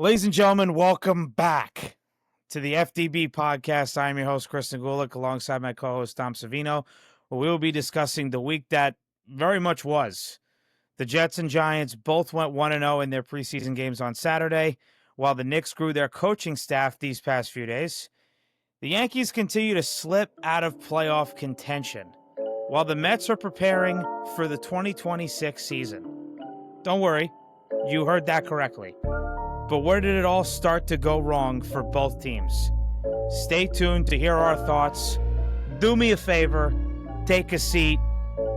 Ladies and gentlemen, welcome back to the FDB podcast. I am your host, Chris Negulic, alongside my co-host, Tom Savino, where we will be discussing the week that very much was. The Jets and Giants both went 1-0 in their preseason games on Saturday, while the Knicks grew their coaching staff these past few days. The Yankees continue to slip out of playoff contention, while the Mets are preparing for the 2026 season. Don't worry, you heard that correctly. But where did it all start to go wrong for both teams? Stay tuned to hear our thoughts. Do me a favor, take a seat.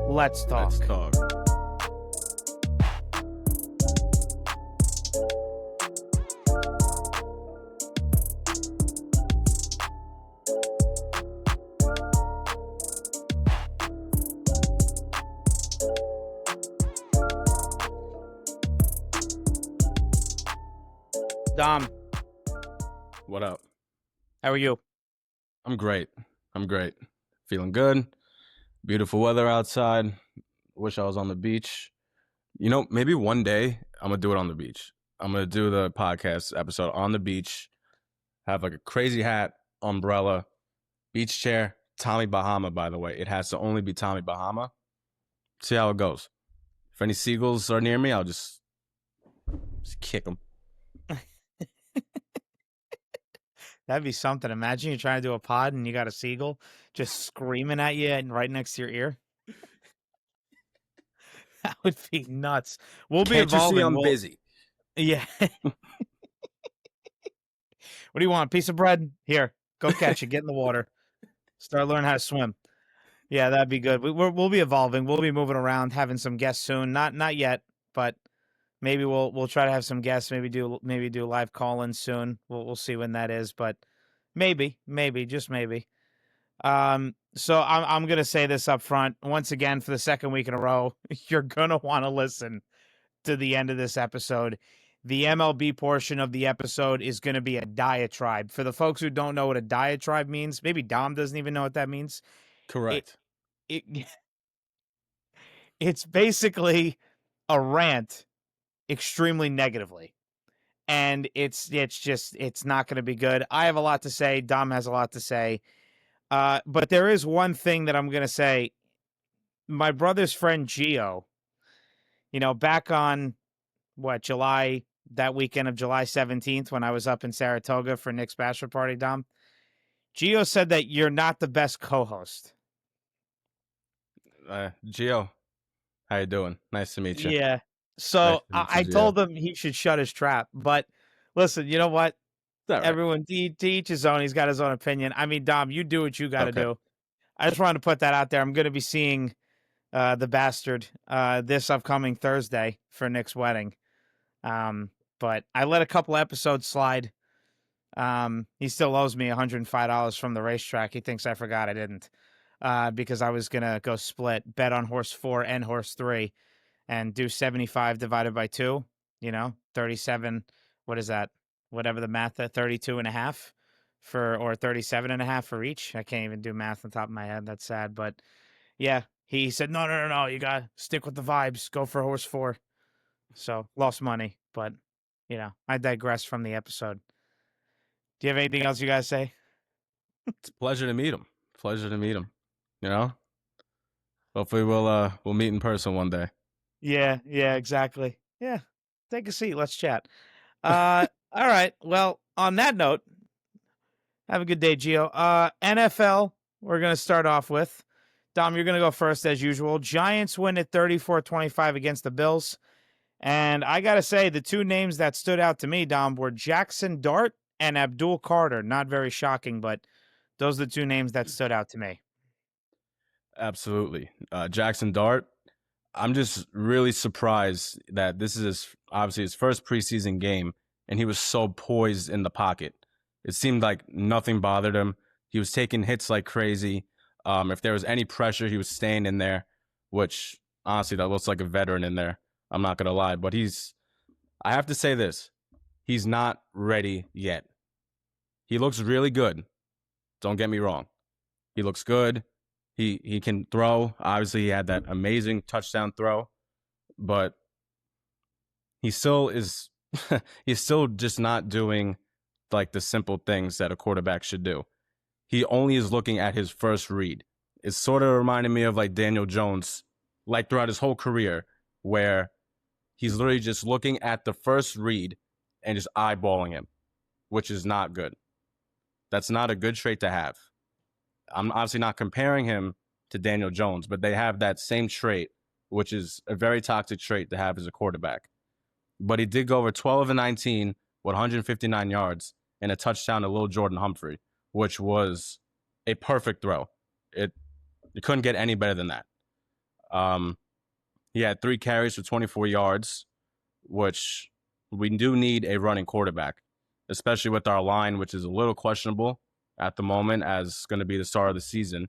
Let's talk. Dom, What up? how are you? I'm great. Feeling good. Beautiful weather outside. Wish I was on the beach. You know, maybe one day I'm going to do it on the beach. I'm going to do the podcast episode on the beach. Have like a crazy hat, umbrella, beach chair. Tommy Bahama, by the way. It has to only be Tommy Bahama. See how it goes. If any seagulls are near me, I'll just kick them. That'd be something. Imagine you're trying to do a pod and you got a seagull just screaming at you and right next to your ear. That would be nuts. We'll be Can't you evolving. see I'm busy? Yeah. What do you want? A piece of bread? Here, go catch it. Get in the water. Start learning how to swim. Yeah, that'd be good. We'll be evolving. We'll be moving around, having some guests soon. Not yet, but maybe we'll try to have some guests. Maybe do live call-ins soon. We'll see when that is, but maybe, just maybe. So I'm gonna say this up front once again for the second week in a row. You're gonna want to listen to the end of this episode. The MLB portion of the episode is going to be a diatribe. For the folks who don't know what a diatribe means, maybe Dom doesn't even know what that means. Correct. It's basically a rant extremely negatively. And it's not going to be good. I have a lot to say. Dom has a lot to say. But there is one thing that I'm going to say. My brother's friend Gio, back on that weekend of July 17th when I was up in Saratoga for Knicks bachelor party, Dom, Gio said that you're not the best co-host. Gio, how you doing? Nice to meet you. Yeah. So Nice to meet you, I Gio. told him he should shut his trap. But listen, you know what? Right. Everyone, to each his own. He's got his own opinion. I mean, Dom, you do what you got to do. I just wanted to put that out there. I'm going to be seeing the bastard this upcoming Thursday for Nick's wedding. But I let a couple episodes slide. He still owes me $105 from the racetrack. He thinks I forgot I didn't. Because I was going to go split, bet on horse 4 and horse 3 and do 75 divided by 2, 37. What is that? Whatever the math, 32 and a half or 37 and a half for each. I can't even do math on top of my head. That's sad. But yeah, he said, no. You got to stick with the vibes. Go for horse 4. So lost money, but I digress from the episode. Do you have anything else you guys say? It's a pleasure to meet him. Hopefully we'll meet in person one day. Yeah, exactly. Yeah, take a seat. Let's chat. All right. Well, on that note, have a good day, Gio. NFL, we're going to start off with. Dom, you're going to go first as usual. Giants win at 34-25 against the Bills. And I got to say, the two names that stood out to me, Dom, were Jackson Dart and Abdul Carter. Not very shocking, but those are the two names that stood out to me. Absolutely. Jackson Dart, I'm just really surprised that this is obviously his first preseason game, and he was so poised in the pocket. It seemed like nothing bothered him. He was taking hits like crazy. If there was any pressure, he was staying in there, which, honestly, that looks like a veteran in there. I'm not going to lie. But I have to say this. He's not ready yet. He looks really good. Don't get me wrong. He looks good. He can throw. Obviously, he had that amazing touchdown throw. But he still is He's still just not doing like the simple things that a quarterback should do. He only is looking at his first read. It's sort of reminding me of like Daniel Jones, like throughout his whole career, where he's literally just looking at the first read and just eyeballing him, which is not good. That's not a good trait to have. I'm obviously not comparing him to Daniel Jones, but they have that same trait, which is a very toxic trait to have as a quarterback. But he did go over 12 and 19 with 159 yards and a touchdown to Lil Jordan Humphrey, which was a perfect throw. You couldn't get any better than that. He had 3 carries for 24 yards, which we do need a running quarterback, especially with our line, which is a little questionable at the moment as going to be the start of the season.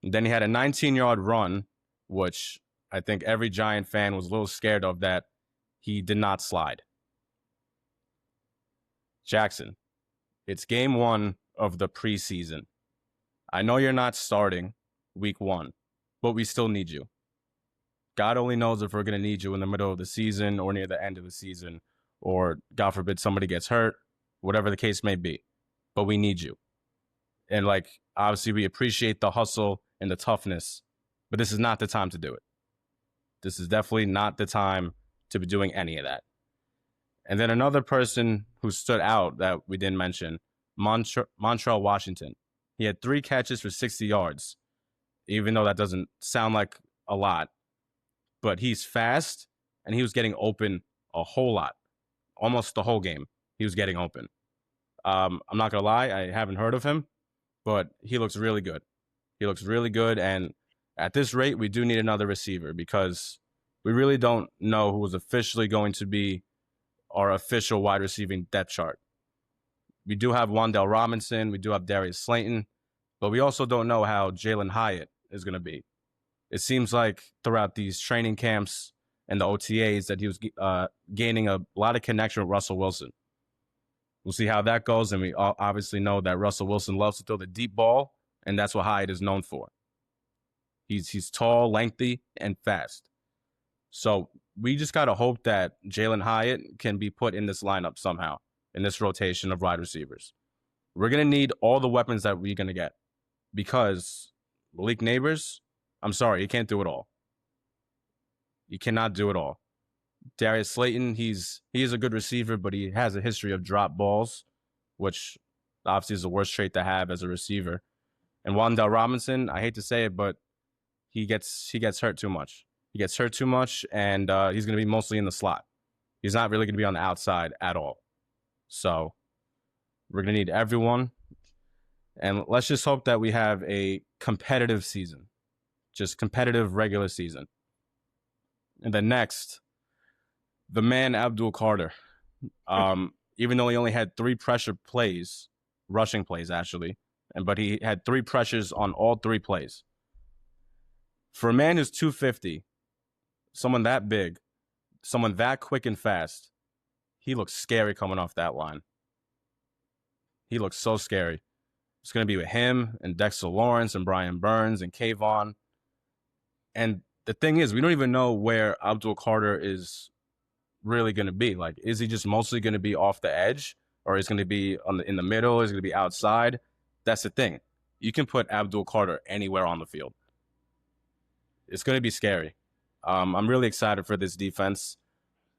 And then he had a 19-yard run, which I think every Giant fan was a little scared of, that he did not slide. Jackson, it's game 1 of the preseason. I know you're not starting week 1, but we still need you. God only knows if we're going to need you in the middle of the season or near the end of the season, or God forbid somebody gets hurt, whatever the case may be. But we need you. And like, obviously we appreciate the hustle and the toughness, but this is not the time to do it. This is definitely not the time to be doing any of that. And then another person who stood out that we didn't mention, Montrell Washington. He had 3 catches for 60 yards, even though that doesn't sound like a lot. But he's fast, and he was getting open a whole lot. Almost the whole game, he was getting open. I'm not going to lie, I haven't heard of him, but he looks really good. He looks really good, and at this rate, we do need another receiver because we really don't know who is officially going to be our official wide receiving depth chart. We do have Wan'Dale Robinson, we do have Darius Slayton, but we also don't know how Jalen Hyatt is going to be. It seems like throughout these training camps and the OTAs that he was gaining a lot of connection with Russell Wilson. We'll see how that goes, and we obviously know that Russell Wilson loves to throw the deep ball, and that's what Hyatt is known for. He's tall, lengthy, and fast. So we just got to hope that Jalen Hyatt can be put in this lineup somehow, in this rotation of wide receivers. We're going to need all the weapons that we're going to get because Malik Neighbors, I'm sorry, he can't do it all. You cannot do it all. Darius Slayton, he is a good receiver, but he has a history of drop balls, which obviously is the worst trait to have as a receiver. And Wan'Dale Robinson, I hate to say it, but he gets hurt too much. He gets hurt too much, and he's going to be mostly in the slot. He's not really going to be on the outside at all. So we're going to need everyone. And let's just hope that we have a competitive season. Just competitive regular season. And then next, the man Abdul Carter. Even though he only had 3 pressure plays, rushing plays actually, but he had 3 pressures on all 3 plays. For a man who's 250, someone that big, someone that quick and fast, he looks scary coming off that line. He looks so scary. It's going to be with him and Dexter Lawrence and Brian Burns and Kayvon. And the thing is, we don't even know where Abdul Carter is really going to be. Like, is he just mostly going to be off the edge, or is he going to be in the middle? Is he going to be outside? That's the thing. You can put Abdul Carter anywhere on the field. It's going to be scary. I'm really excited for this defense.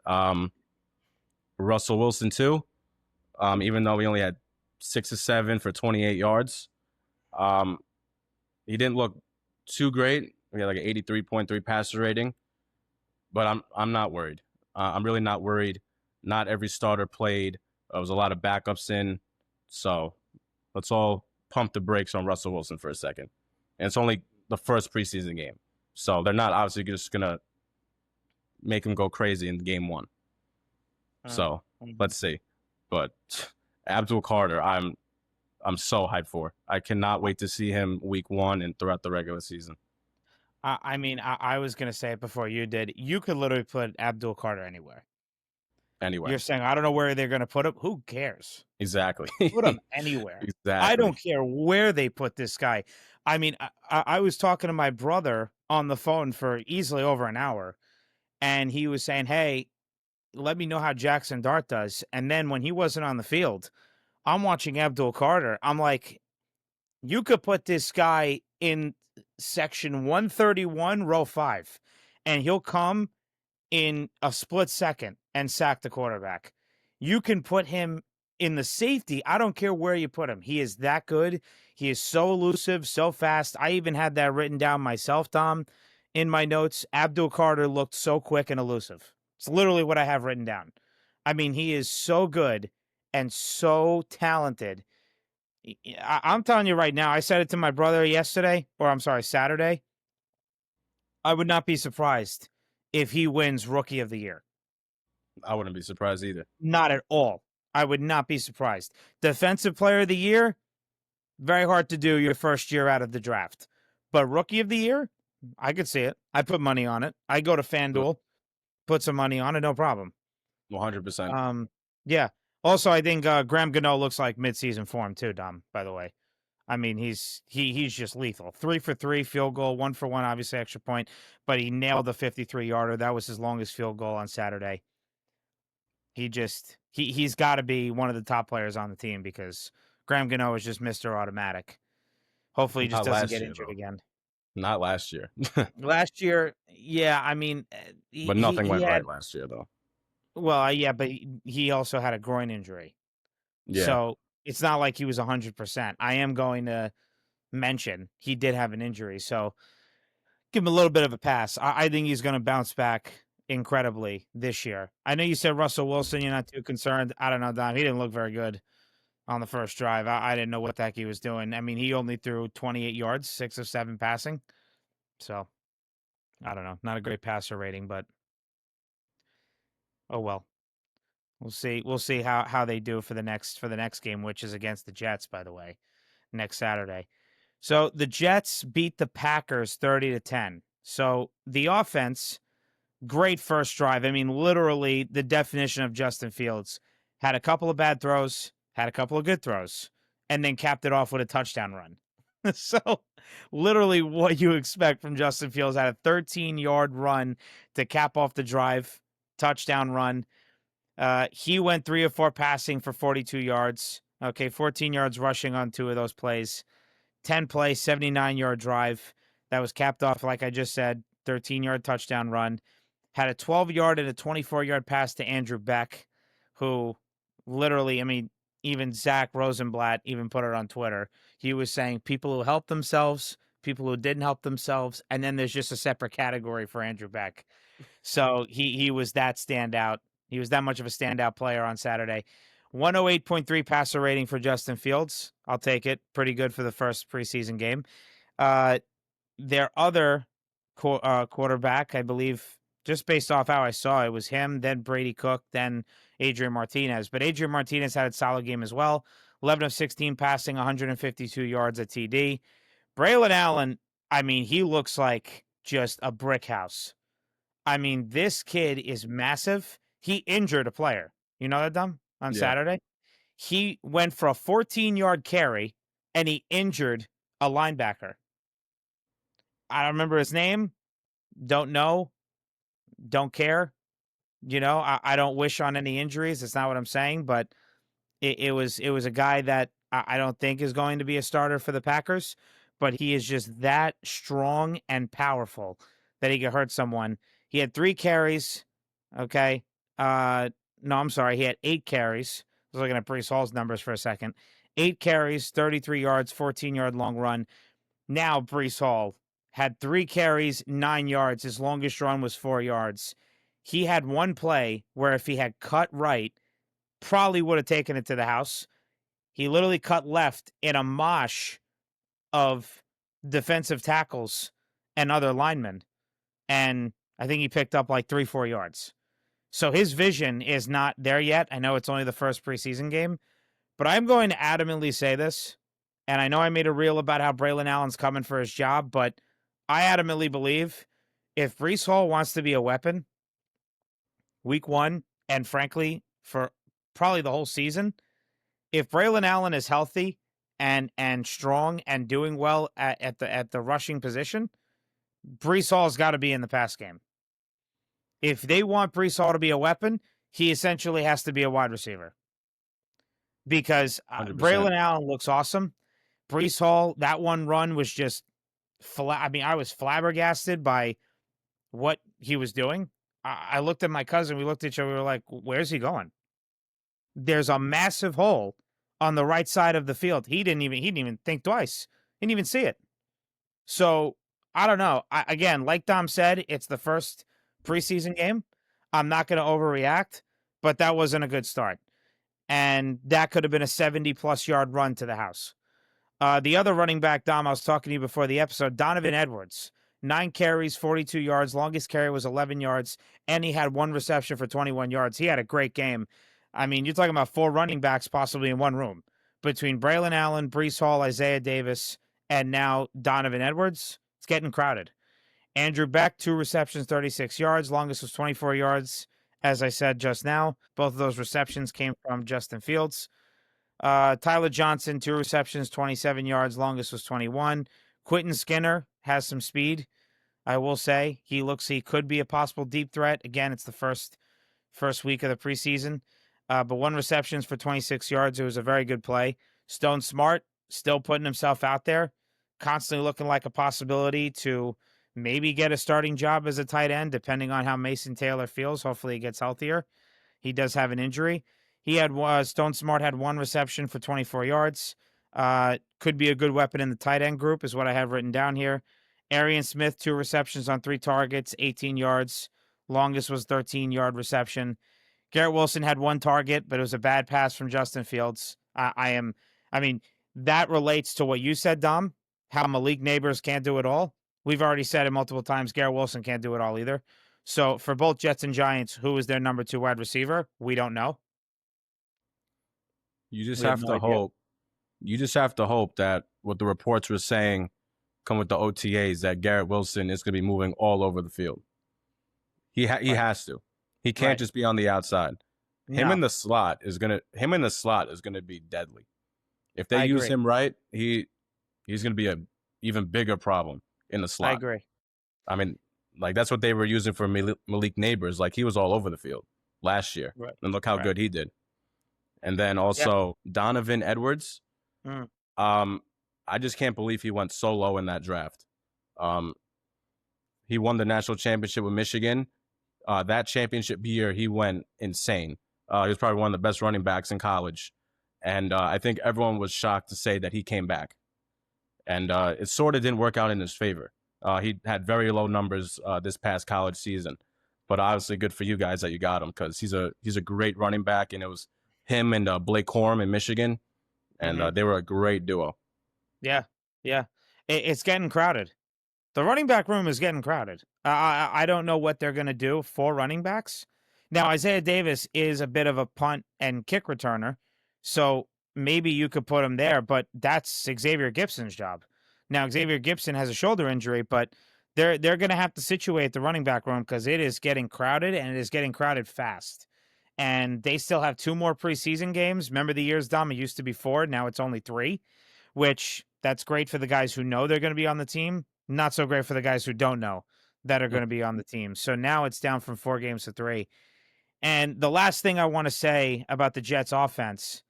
Russell Wilson too. Even though we only had 6 or 7 for 28 yards, he didn't look too great. We had like an 83.3 passer rating, but I'm not worried. I'm really not worried. Not every starter played. There was a lot of backups in, so let's all pump the brakes on Russell Wilson for a second. And it's only the first preseason game, so they're not obviously just gonna make him go crazy in game 1. So let's see. But Abdul Carter, I'm so hyped for. I cannot wait to see him week 1 and throughout the regular season. I mean, I was going to say it before you did. You could literally put Abdul Carter anywhere. Anyway. You're saying, I don't know where they're going to put him. Who cares? Exactly. Put him anywhere. Exactly. I don't care where they put this guy. I mean, I was talking to my brother on the phone for easily over an hour, and he was saying, hey, let me know how Jackson Dart does. And then when he wasn't on the field, I'm watching Abdul Carter. I'm like, you could put this guy in section 131, row 5, and he'll come in a split second and sack the quarterback. You can put him in the safety. I don't care where you put him. He is that good. He is so elusive, so fast. I even had that written down myself, Dom, in my notes. Abdul Carter looked so quick and elusive. It's literally what I have written down. I mean, he is so good and so talented. I'm telling you right now, I said it to my brother yesterday, or I'm sorry, Saturday. I would not be surprised if he wins Rookie of the Year. I wouldn't be surprised either. Not at all. I would not be surprised. Defensive Player of the Year, very hard to do your first year out of the draft. But Rookie of the Year, I could see it. I put money on it. I go to FanDuel, put some money on it, no problem. 100%. Yeah. Also, I think Graham Gano looks like midseason form too, Dom, by the way. I mean, he's just lethal. 3 for 3 field goal, 1 for 1, obviously extra point, but he nailed the 53-yarder. That was his longest field goal on Saturday. He's got to be one of the top players on the team because Graham Gano is just Mr. Automatic. Hopefully, he just doesn't get injured again. Not last year. Last year, yeah, I mean, but nothing went right last year, though. Well, yeah, but he also had a groin injury. Yeah. So it's not like he was 100%. I am going to mention he did have an injury, so give him a little bit of a pass. I think he's going to bounce back incredibly this year. I know you said Russell Wilson, you're not too concerned. I don't know, Don. He didn't look very good on the first drive. I didn't know what the heck he was doing. I mean, he only threw 28 yards, 6 of 7 passing. So, I don't know. Not a great passer rating, but oh well. We'll see. We'll see how they do for the next game, which is against the Jets, by the way, next Saturday. So the Jets beat the Packers 30-10. So the offense, great first drive. I mean, literally the definition of Justin Fields. Had a couple of bad throws, had a couple of good throws, and then capped it off with a touchdown run. So literally what you expect from Justin Fields. Had a 13-yard run to cap off the drive, touchdown run. He went 3 of 4 passing for 42 yards. Okay, 14 yards rushing on 2 of those plays. 10 play, 79-yard drive. That was capped off, like I just said, 13-yard touchdown run. Had a 12-yard and a 24-yard pass to Andrew Beck, who literally, I mean, even Zach Rosenblatt even put it on Twitter. He was saying people who helped themselves, people who didn't help themselves, and then there's just a separate category for Andrew Beck. So he was that standout. He was that much of a standout player on Saturday. 108.3 passer rating for Justin Fields. I'll take it. Pretty good for the first preseason game. Their other quarterback, I believe, just based off how I saw it, was him, then Brady Cook, then Adrian Martinez. But Adrian Martinez had a solid game as well. 11 of 16 passing, 152 yards at TD. Braylon Allen, I mean, he looks like just a brick house. I mean, this kid is massive. He injured a player. You know that, Dom? On Saturday? He went for a 14-yard carry, and he injured a linebacker. I don't remember his name. Don't know. Don't care. You know, I don't wish on any injuries. That's not what I'm saying, but it was a guy that I don't think is going to be a starter for the Packers, but he is just that strong and powerful that he could hurt someone. He had 3 carries. Okay. No, I'm sorry. He had 8 carries. I was looking at Breece Hall's numbers for a second. 8 carries, 33 yards, 14-yard long run. Now Breece Hall had 3 carries, 9 yards. His longest run was 4 yards. He had one play where if he had cut right, probably would have taken it to the house. He literally cut left in a mosh of defensive tackles and other linemen. And I think he picked up like 3-4 yards. So his vision is not there yet. I know it's only the first preseason game, but I'm going to adamantly say this. And I know I made a reel about how Braylon Allen's coming for his job, but I adamantly believe if Breece Hall wants to be a weapon week 1, and frankly, for probably the whole season, if Braylon Allen is healthy and strong and doing well at the rushing position, Breece Hall's got to be in the pass game. If they want Breece Hall to be a weapon, he essentially has to be a wide receiver because 100%. Braylon Allen looks awesome. Brees Hall, that one run was just I mean, I was flabbergasted by what he was doing. I looked at my cousin. We looked at each other. We were like, "Where's he going?" There's a massive hole on the right side of the field. He didn't even think twice. He didn't even see it. So I don't know. Again, like Dom said, it's the first preseason game. I'm not going to overreact, but that wasn't a good start, and that could have been a 70+ yard run to the house. The other running back, Dom, I was talking to you before the episode, Donovan Edwards. 9 carries, 42 yards. Longest carry was 11 yards, and he had 1 reception for 21 yards. He had a great game. I mean, you're talking about 4 running backs possibly in one room between Braylon Allen, Brees Hall, Isaiah Davis, and now Donovan Edwards. It's getting crowded. Andrew Beck, 2 receptions, 36 yards. Longest was 24 yards, as I said just now. Both of those receptions came from Justin Fields. Tyler Johnson, 2 receptions, 27 yards. Longest was 21. Quentin Skinner has some speed. I will say he could be a possible deep threat. Again, it's the first week of the preseason. But 1 receptions for 26 yards. It was a very good play. Stone Smart still putting himself out there, constantly looking like a possibility to maybe get a starting job as a tight end, depending on how Mason Taylor feels. Hopefully he gets healthier. He does have an injury. Stone Smart had 1 reception for 24 yards. Could be a good weapon in the tight end group is what I have written down here. Arian Smith, 2 receptions on 3 targets, 18 yards. Longest was 13-yard reception. Garrett Wilson had 1 target, but it was a bad pass from Justin Fields. I mean, that relates to what you said, Dom, how Malik Neighbors can't do it all. We've already said it multiple times. Garrett Wilson can't do it all either. So for both Jets and Giants, who is their number 2 wide receiver? We don't know. You just We have have no to idea. hope. You just have to hope that what the reports were saying come with the OTAs that Garrett Wilson is going to be moving all over the field. He Right. has to. He can't Right. just be on the outside. Him No, in the slot is gonna be deadly. If they I use agree. him right, he's gonna be a even bigger problem in the I slot. agree. I mean, like that's what they were using for Malik Neighbors. Like he was all over the field last year, Right. and look how Right. good he did. And then Yeah. also Donovan Edwards. Mm. I just can't believe he went so low in that draft. He won the national championship with Michigan. That championship year, he went insane. He was probably one of the best running backs in college. And I think everyone was shocked to say that he came back. And it sort of didn't work out in his favor. He had very low numbers this past college season. But obviously good for you guys that you got him because he's a great running back. And it was him and Blake Corum in Michigan. And they were a great duo. Yeah. Yeah. It's getting crowded. The running back room is getting crowded. I don't know what they're going to do for running backs. Now, Isaiah Davis is a bit of a punt and kick returner, so maybe you could put him there, but that's Xavier Gibson's job. Now, Xavier Gibson has a shoulder injury, but they're going to have to situate the running back room because it is getting crowded, and it is getting crowded fast. And they still have 2 more preseason games. Remember the years, Dom? It used to be 4. Now it's only 3, which that's great for the guys who know they're going to be on the team. Not so great for the guys who don't know that are going to be on the team. So now it's down from 4 games to 3. And the last thing I want to say about the Jets offense,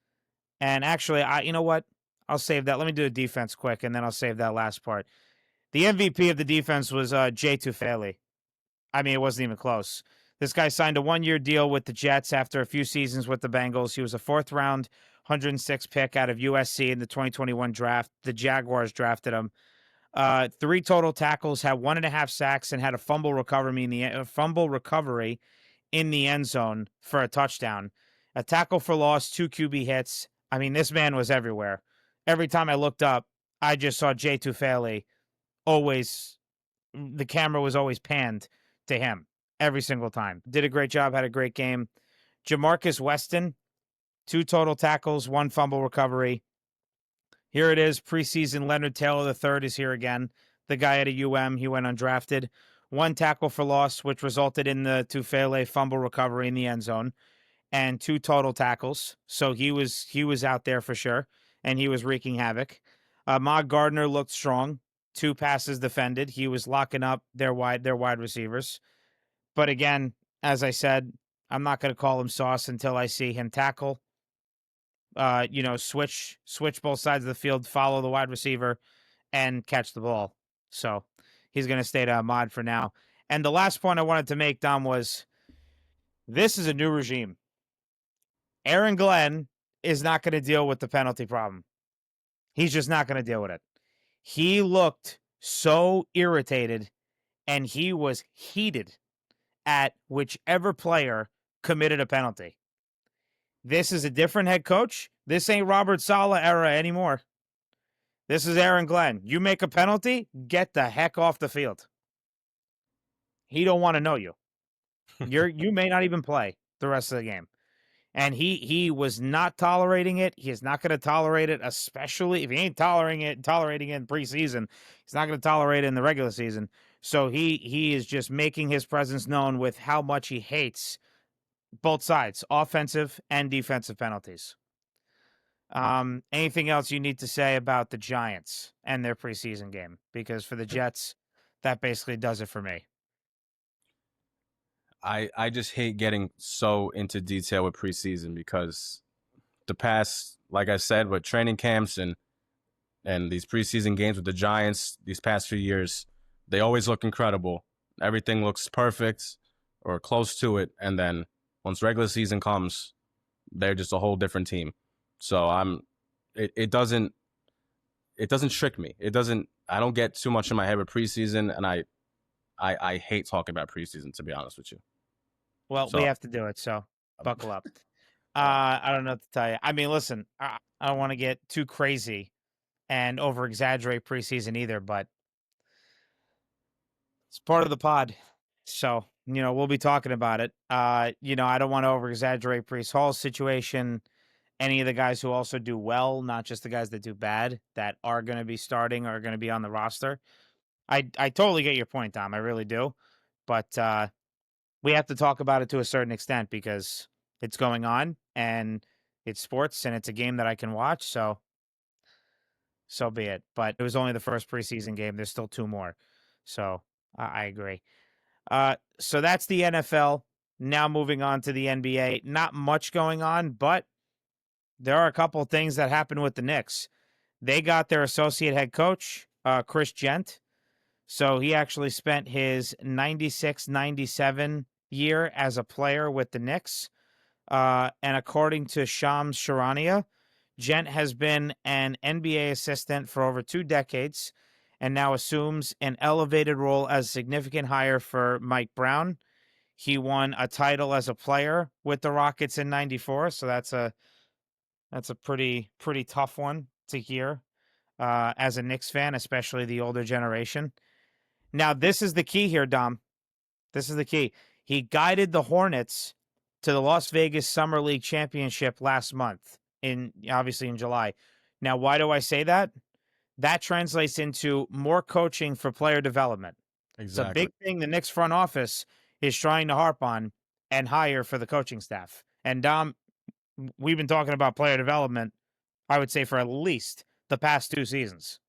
and actually, you know what? I'll save that. Let me do the defense quick, and then I'll save that last part. The MVP of the defense was Jay Tufele. I mean, it wasn't even close. This guy signed a 1-year deal with the Jets after a few seasons with the Bengals. He was a 4th round, 106 pick out of USC in the 2021 draft. The Jaguars drafted him. 3 total tackles, had 1.5 sacks, and had a fumble recovery in the end zone for a touchdown. A tackle for loss, 2 QB hits. I mean, this man was everywhere. Every time I looked up, I just saw Jay Tufele. Always, the camera was always panned to him every single time. Did a great job, had a great game. Jamarcus Weston, 2 total tackles, 1 fumble recovery. Here it is, preseason Leonard Taylor III is here again. The guy at a he went undrafted. 1 tackle for loss, which resulted in the Tufele fumble recovery in the end zone, and 2 total tackles. So he was out there for sure, and he was wreaking havoc. Ahmad Gardner looked strong. 2 passes defended. He was locking up their wide receivers. But again, as I said, I'm not going to call him sauce until I see him tackle. Switch both sides of the field, follow the wide receiver, and catch the ball. So he's going to stay to Ahmad for now. And the last point I wanted to make, Dom, was this is a new regime. Aaron Glenn is not going to deal with the penalty problem. He's just not going to deal with it. He looked so irritated and he was heated at whichever player committed a penalty. This is a different head coach. This ain't Robert Saleh era anymore. This is Aaron Glenn. You make a penalty, get the heck off the field. He don't want to know you. You may not even play the rest of the game. And he was not tolerating it. He is not going to tolerate it, especially if he ain't tolerating it in preseason. He's not going to tolerate it in the regular season. So he is just making his presence known with how much he hates both sides, offensive and defensive penalties. Anything else you need to say about the Giants and their preseason game? Because for the Jets, that basically does it for me. I just hate getting so into detail with preseason because the past, like I said, with training camps and these preseason games with the Giants these past few years, they always look incredible. Everything looks perfect or close to it, and then once regular season comes, they're just a whole different team. So it doesn't trick me. I don't get too much in my head with preseason, and I hate talking about preseason, to be honest with you. Well, we have to do it, so buckle up. I don't know what to tell you. I mean, listen, I don't want to get too crazy and over-exaggerate preseason either, but it's part of the pod. So, we'll be talking about it. I don't want to over-exaggerate Breece Hall's situation. Any of the guys who also do well, not just the guys that do bad, that are going to be starting or are going to be on the roster. I totally get your point, Tom. I really do. But we have to talk about it to a certain extent because it's going on and it's sports and it's a game that I can watch. So be it. But it was only the first preseason game. There's still 2 more. So I agree. So that's the NFL. Now moving on to the NBA. Not much going on, but there are a couple of things that happened with the Knicks. They got their associate head coach, Chris Gent. So he actually spent his 96-97 year as a player with the Knicks. And according to Shams Charania, Gent has been an NBA assistant for over 2 decades and now assumes an elevated role as a significant hire for Mike Brown. He won a title as a player with the Rockets in 94, so that's a pretty tough one to hear as a Knicks fan, especially the older generation. Now, this is the key here, Dom. This is the key. He guided the Hornets to the Las Vegas Summer League Championship last month, obviously in July. Now, why do I say that? That translates into more coaching for player development. Exactly. It's a big thing the Knicks front office is trying to harp on and hire for the coaching staff. And Dom, we've been talking about player development, I would say, for at least the past 2 seasons.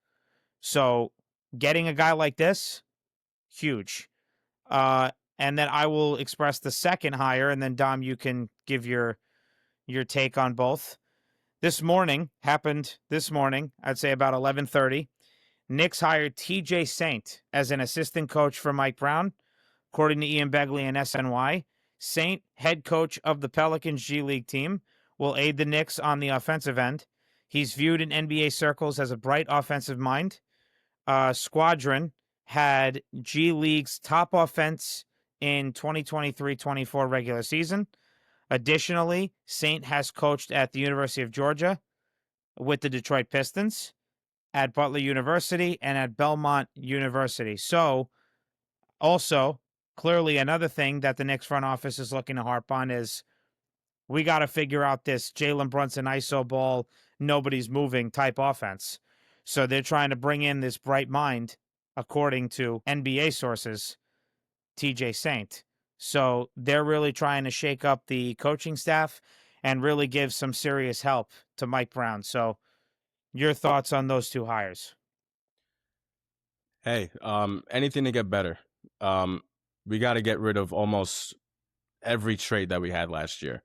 So getting a guy like this, huge. And then I will express the second hire, and then Dom, you can give your take on both. Happened this morning, I'd say about 11:30. Knicks hired TJ Saint as an assistant coach for Mike Brown, according to Ian Begley and SNY. Saint, head coach of the Pelicans G League team, will aid the Knicks on the offensive end. He's viewed in NBA circles as a bright offensive mind. Squadron had G League's top offense in 2023-24 regular season. Additionally, Saint has coached at the University of Georgia with the Detroit Pistons, at Butler University, and at Belmont University. So, also, clearly another thing that the Knicks front office is looking to harp on is we got to figure out this Jalen Brunson ISO ball, nobody's moving type offense. So they're trying to bring in this bright mind, according to NBA sources, TJ Saint. So they're really trying to shake up the coaching staff and really give some serious help to Mike Brown. So your thoughts on those 2 hires? Hey, anything to get better. We got to get rid of almost every trade that we had last year.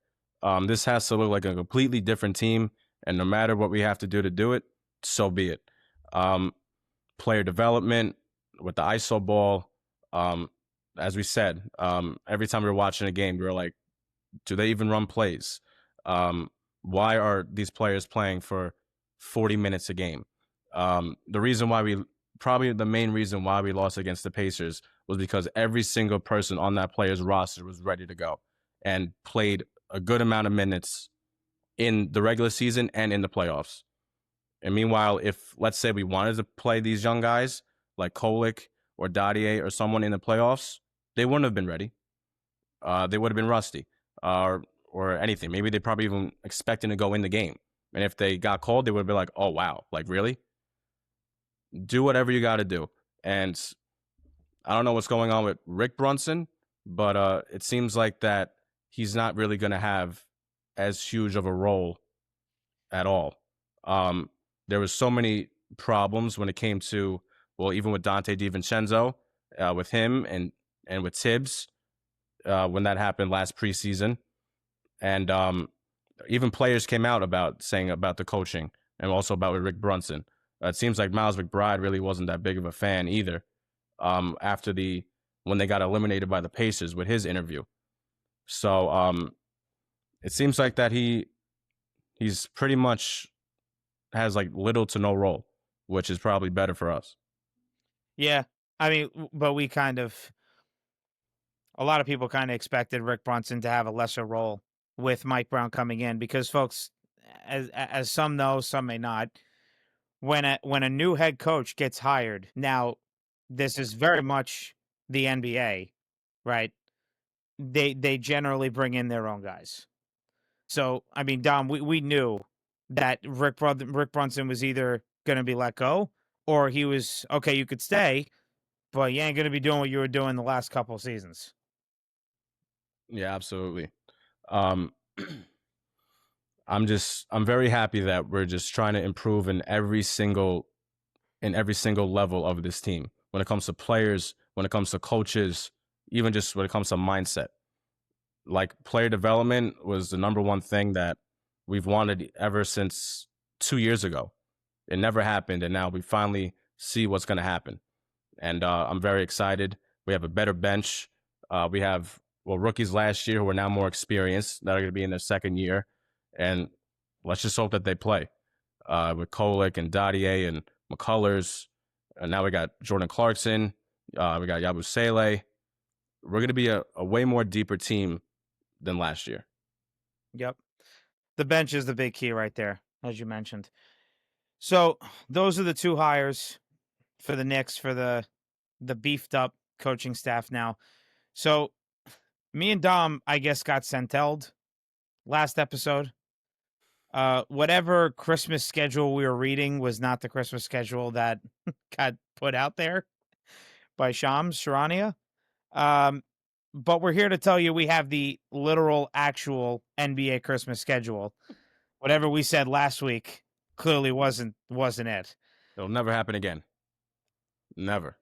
This has to look like a completely different team, and no matter what we have to do it, so be it. Player development with the ISO ball. As we said, every time we were watching a game, we were like, do they even run plays? Why are these players playing for 40 minutes a game? Probably the main reason why we lost against the Pacers was because every single person on that player's roster was ready to go and played a good amount of minutes in the regular season and in the playoffs. And meanwhile, if let's say we wanted to play these young guys like Negulic or Dadier or someone in the playoffs, they wouldn't have been ready. They would have been rusty or anything. Maybe they probably even expecting to go in the game. And if they got called, they would be like, oh, wow, like really? Do whatever you got to do. And I don't know what's going on with Rick Brunson, but it seems like that he's not really going to have as huge of a role at all. There was so many problems when it came to, well, even with Dante DiVincenzo, with him and with Tibbs, when that happened last preseason. And even players came out saying about the coaching and also about with Rick Brunson. It seems like Miles McBride really wasn't that big of a fan either. After when they got eliminated by the Pacers with his interview. So it seems like that he's pretty much has like little to no role, which is probably better for us. Yeah. I mean, but a lot of people kind of expected Rick Brunson to have a lesser role with Mike Brown coming in because, folks, as some know, some may not, when a new head coach gets hired, now this is very much the NBA, right? They generally bring in their own guys. So, I mean, Dom, we knew that Rick Brunson was either going to be let go or he was, okay, you could stay, but you ain't going to be doing what you were doing the last couple of seasons. Yeah, absolutely. Um, I'm very happy that we're just trying to improve in every single level of this team. When it comes to players, when it comes to coaches, even just when it comes to mindset. Like player development was the number one thing that we've wanted ever since 2 years ago. It never happened, and now we finally see what's going to happen. And I'm very excited. We have a better bench. We have rookies last year who are now more experienced that are going to be in their second year, and let's just hope that they play with Negulic and Dadier and McCullers. And now we got Jordan Clarkson. We got Yabusele. We're going to be a way more deeper team than last year. Yep. The bench is the big key right there, as you mentioned. So those are the two hires for the Knicks for the beefed up coaching staff now. So me and Dom, I guess, got sentelled last episode. Whatever Christmas schedule we were reading was not the Christmas schedule that got put out there by Shams Charania. But we're here to tell you we have the literal, actual NBA Christmas schedule. Whatever we said last week clearly wasn't it. It'll never happen again. Never.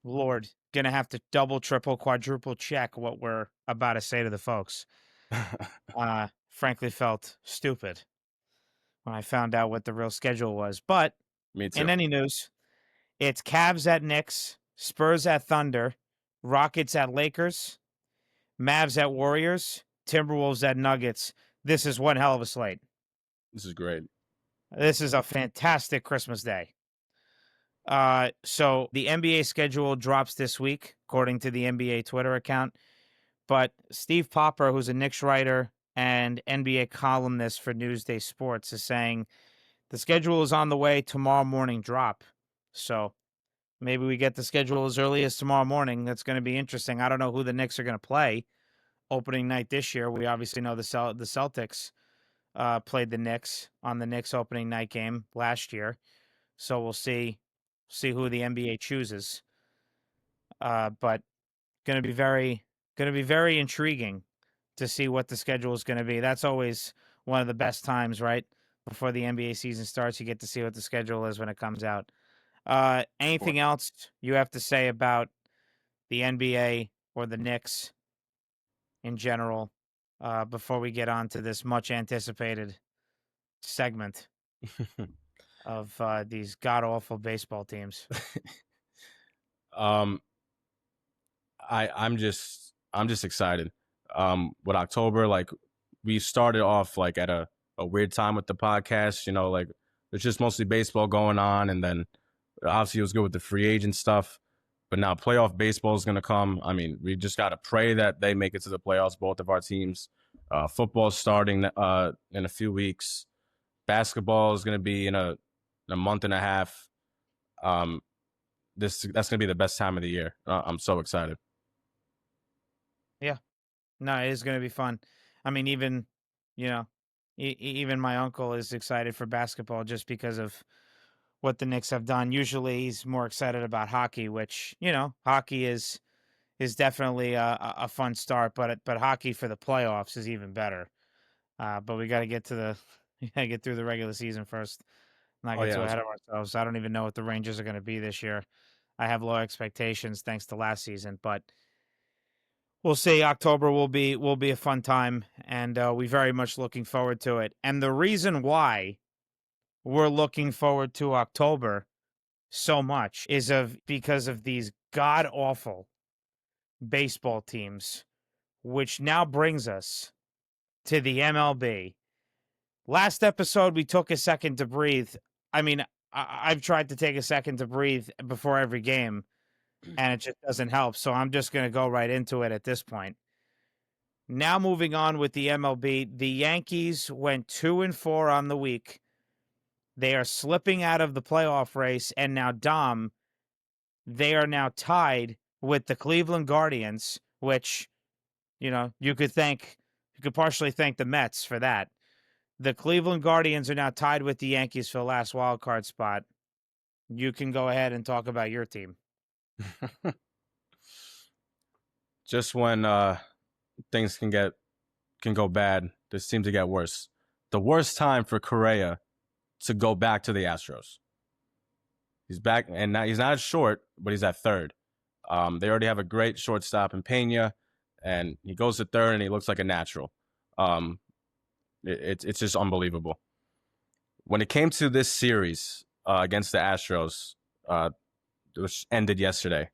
Lord, gonna have to double, triple, quadruple check what we're about to say to the folks. Frankly felt stupid when I found out what the real schedule was. But Me too. in any news, it's Cavs at Knicks, Spurs at Thunder, Rockets at Lakers, Mavs at Warriors, Timberwolves at Nuggets. This is one hell of a slate. This is great. This is a fantastic Christmas day. So the NBA schedule drops this week, according to the NBA Twitter account. But Steve Popper, who's a Knicks writer and NBA columnist for Newsday Sports, is saying the schedule is on the way, tomorrow morning drop. So maybe we get the schedule as early as tomorrow morning. That's going to be interesting. I don't know who the Knicks are going to play opening night this year. We obviously know the Celtics played the Knicks on the Knicks opening night game last year. So we'll see who the NBA chooses. But going to be very intriguing to see what the schedule is going to be. That's always one of the best times, right? Before the NBA season starts, you get to see what the schedule is when it comes out. Anything else you have to say about the NBA or the Knicks? in general before we get on to this much anticipated segment of these god awful baseball teams? um, I'm just excited. With October, like we started off like at a weird time with the podcast. Like there's just mostly baseball going on, and then obviously it was good with the free agent stuff. But now playoff baseball is going to come. I mean, we just got to pray that they make it to the playoffs, both of our teams. Football's starting in a few weeks. Basketball is going to be in a month and a half. Um, that's going to be the best time of the year. I'm so excited. Yeah, no, it is going to be fun. I mean, even you know, even my uncle is excited for basketball just because of what the Knicks have done. Usually, he's more excited about hockey, which hockey is definitely a fun start, but hockey for the playoffs is even better. But we got to get to the we got to get through the regular season first. Not Oh get yeah, too ahead of ourselves. I don't even know what the Rangers are going to be this year. I have low expectations thanks to last season, but we'll see. October will be a fun time, and we very much looking forward to it. And the reason why we're looking forward to October so much is because of these god awful baseball teams, which now brings us to the MLB. Last episode, we took a second to breathe. I mean, I've tried to take a second to breathe before every game, and it just doesn't help. So I'm just going to go right into it at this point. Now, moving on with the MLB, the Yankees went 2-4 on the week. They are slipping out of the playoff race, and now, Dom, they are now tied with the Cleveland Guardians, which you could partially thank the Mets for that. The Cleveland Guardians are now tied with the Yankees for the last wild card spot. You can go ahead and talk about your team. Just when things can go bad, this seems to get worse. The worst time for Correa to go back to the Astros. He's back, and now he's not as short, but he's at third. They already have a great shortstop in Pena, and he goes to third, and he looks like a natural. It's just unbelievable. When it came to this series against the Astros, which ended yesterday,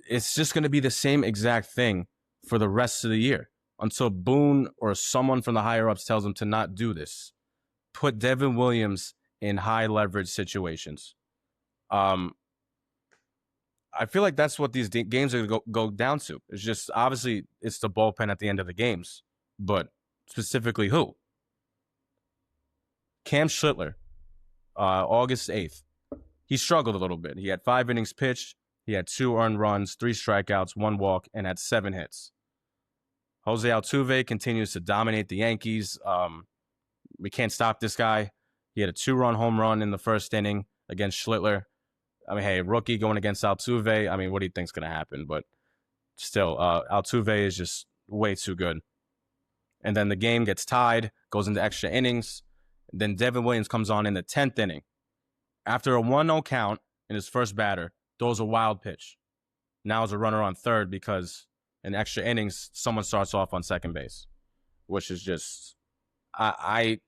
it's just going to be the same exact thing for the rest of the year until Boone or someone from the higher ups tells them to not do this. Put Devin Williams in high leverage situations. I feel like that's what these games are going to go down to. It's just obviously it's the bullpen at the end of the games, but specifically who? Cam Schlittler, August 8th. He struggled a little bit. He had 5 innings pitched. He had 2 earned runs, 3 strikeouts, 1 walk, and had 7 hits. Jose Altuve continues to dominate the Yankees. We can't stop this guy. He had a 2-run home run in the first inning against Schlittler. I mean, hey, rookie going against Altuve. I mean, what do you think's going to happen? But still, Altuve is just way too good. And then the game gets tied, goes into extra innings. Then Devin Williams comes on in the 10th inning. After a 1-0 count in his first batter, throws a wild pitch. Now is a runner on third because in extra innings, someone starts off on second base, which is just, I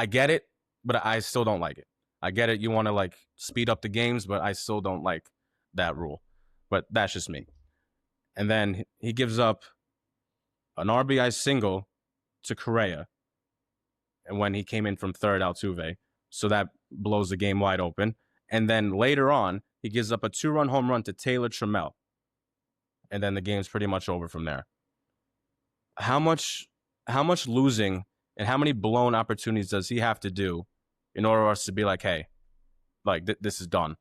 get it, but I still don't like it. I get it. You want to like speed up the games, but I still don't like that rule. But that's just me. And then he gives up an RBI single to Correa, and when he came in from third, Altuve, so that blows the game wide open. And then later on, he gives up a 2-run home run to Taylor Trammell, and then the game's pretty much over from there. How much losing and how many blown opportunities does he have to do in order for us to be like, hey, like this is done?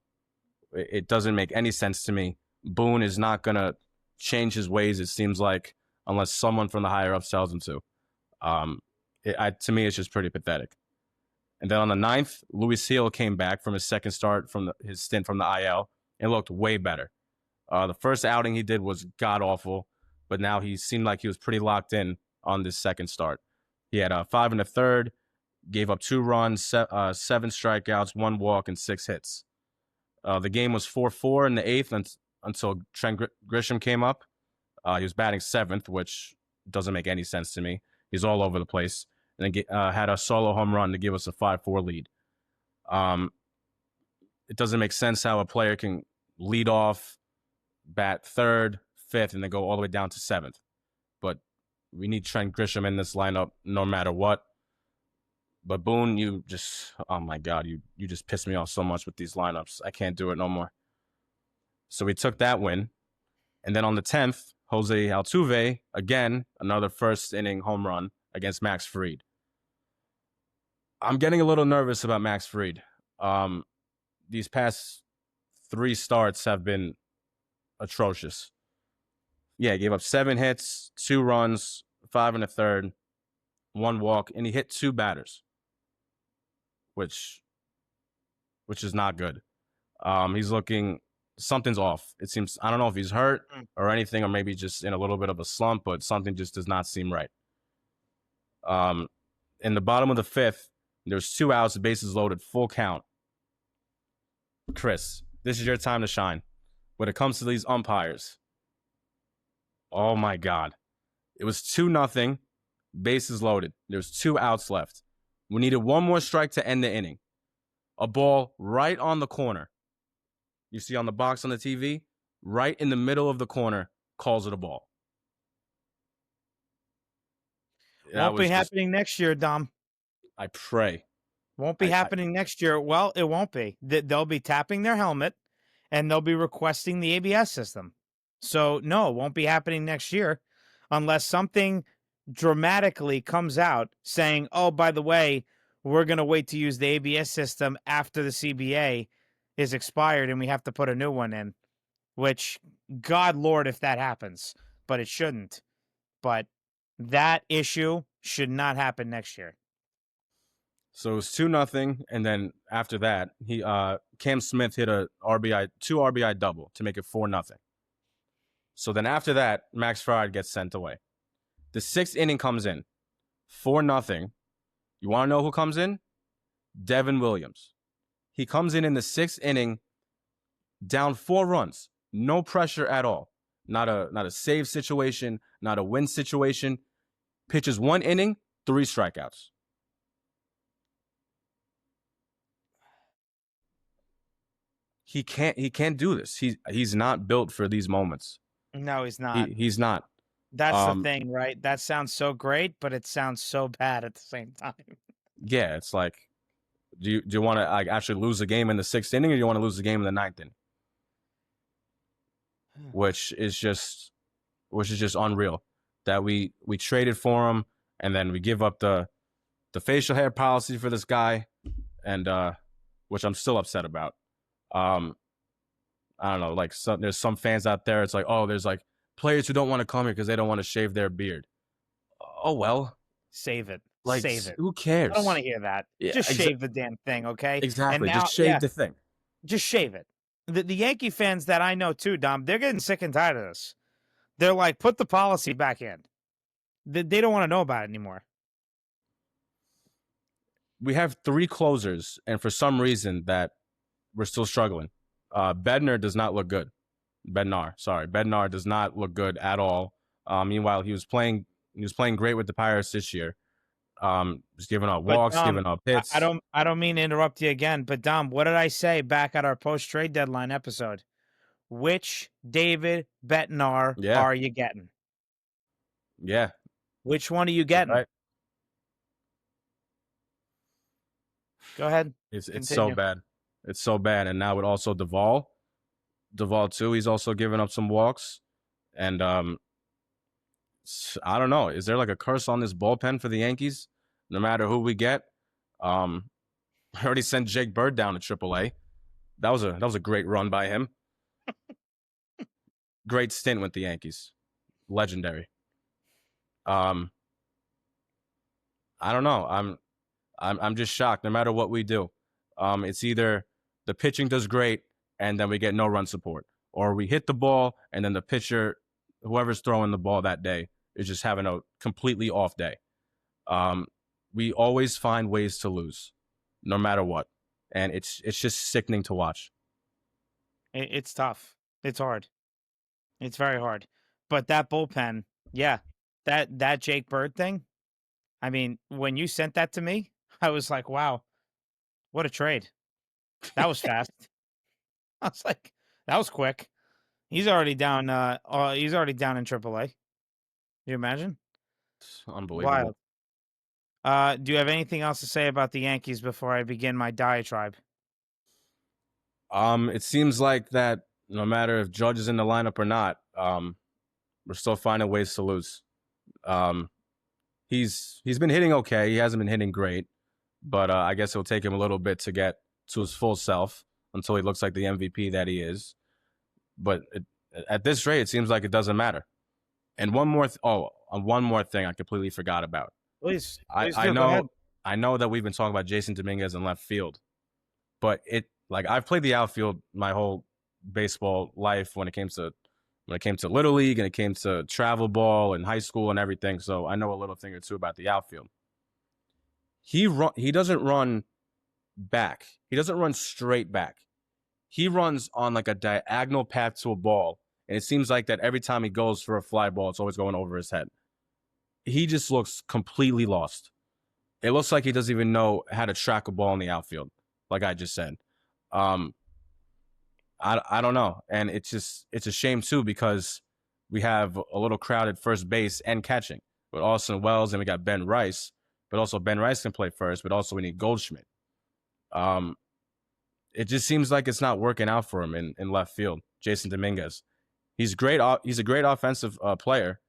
It doesn't make any sense to me. Boone is not gonna change his ways. It seems like unless someone from the higher ups tells him to. To me, it's just pretty pathetic. And then on the 9th, Luis Hill came back from his second start from his stint from the IL and looked way better. The first outing he did was god awful, but now he seemed like he was pretty locked in on this second start. He had 5 in the third, gave up 2 runs, 7 strikeouts, 1 walk, and 6 hits. The game was 4-4 in the 8th until Trent Grisham came up. He was batting 7th, which doesn't make any sense to me. He's all over the place. And then had a solo home run to give us a 5-4 lead. It doesn't make sense how a player can lead off, bat 3rd, 5th, and then go all the way down to 7th. But we need Trent Grisham in this lineup no matter what. But Boone, oh my God, you just pissed me off so much with these lineups. I can't do it no more. So we took that win. And then on the 10th, Jose Altuve, again, another first inning home run against Max Fried. I'm getting a little nervous about Max Fried. These past 3 starts have been atrocious. Yeah, he gave up 7 hits, 2 runs, 5 1/3, 1 walk, and he hit 2 batters, which is not good. He's looking, something's off. It seems, I don't know if he's hurt or anything, or maybe just in a little bit of a slump, but something just does not seem right. In the bottom of the 5th, there's 2 outs, bases loaded, full count. Chris, this is your time to shine. When it comes to these umpires, oh my God. It was 2-0, bases loaded. There's 2 outs left. We needed 1 more strike to end the inning. A ball right on the corner. You see on the box on the TV, right in the middle of the corner, calls it a ball. Won't be happening next year, Dom. I pray. Won't be happening next year. Well, it won't be. They'll be tapping their helmet, and they'll be requesting the ABS system. So, no, it won't be happening next year unless something dramatically comes out saying, oh, by the way, we're going to wait to use the ABS system after the CBA is expired and we have to put a new one in, which, God Lord, if that happens, but it shouldn't. But that issue should not happen next year. So it was 2-0, and then after that, Cam Smith hit a 2 RBI double to make it 4-0. So then after that, Max Fried gets sent away. The 6th inning comes in, 4-0. You want to know who comes in? Devin Williams. He comes in the 6th inning, down 4 runs, no pressure at all. Not a save situation, not a win situation. Pitches 1 inning, 3 strikeouts. He can't do this. He's not built for these moments. No, he's not. He's not. That's the thing, right? That sounds so great, but it sounds so bad at the same time. Yeah, it's like, do you want to actually lose the game in the 6th inning, or do you want to lose the game in the 9th inning? Which is just unreal that we traded for him, and then we give up the facial hair policy for this guy, and which I'm still upset about. I don't know, like there's some fans out there, it's like, oh, there's like players who don't want to come here because they don't want to shave their beard. Oh well, save it. Like, save it. Who cares? I don't want to hear that. Yeah, just shave the damn thing, okay? Exactly. And now, just shave the thing. Just shave it. The Yankee fans that I know too, Dom, they're getting sick and tired of this. They're like, put the policy back in. They don't want to know about it anymore. We have 3 closers, and for some reason that we're still struggling. Bednar does not look good. Bednar does not look good at all. Meanwhile, he was playing great with the Pirates this year. Just giving up walks, giving up hits. I don't mean to interrupt you again, but Dom, what did I say back at our post-trade deadline episode? Which David Bednar are you getting? Yeah. Which one are you getting? Right. Go ahead. It's so bad. It's so bad. And now with also Duvall too, he's also giving up some walks. And I don't know. Is there like a curse on this bullpen for the Yankees? No matter who we get. I already sent Jake Bird down to AAA. That was a great run by him. Great stint with the Yankees. Legendary. I don't know. I'm just shocked. No matter what we do, it's either the pitching does great and then we get no run support, or we hit the ball and then the pitcher, whoever's throwing the ball that day, is just having a completely off day. We always find ways to lose, no matter what, and it's just sickening to watch. It's tough. It's hard. It's very hard. But that bullpen, yeah, that Jake Bird thing. I mean, when you sent that to me, I was like, wow, what a trade. That was fast. I was like, that was quick. He's already down. He's already down in AAA. You imagine? It's unbelievable. Wild. Do you have anything else to say about the Yankees before I begin my diatribe? It seems like that no matter if Judge is in the lineup or not, we're still finding ways to lose. Um, he's been hitting okay. He hasn't been hitting great, but I guess it'll take him a little bit to get to his full self until he looks like the MVP that he is. But at this rate, it seems like it doesn't matter. And one more thing I completely forgot about. Please, I, please I do. Go ahead. know I know that we've been talking about Jason Dominguez in left field, but I've played the outfield my whole baseball life when it came to little league and it came to travel ball and high school and everything. So I know a little thing or two about the outfield. He doesn't run back. He doesn't run straight back. He runs on like a diagonal path to a ball, and it seems like that every time he goes for a fly ball, it's always going over his head. He just looks completely lost. It looks like he doesn't even know how to track a ball in the outfield, like I just said. Um, I don't know, and it's a shame too because we have a little crowded first base and catching with Austin Wells, and we got Ben Rice, but also Ben Rice can play first, but also we need Goldschmidt. Um, it just seems like it's not working out for him in left field. Jason Dominguez, he's great. He's a great offensive player.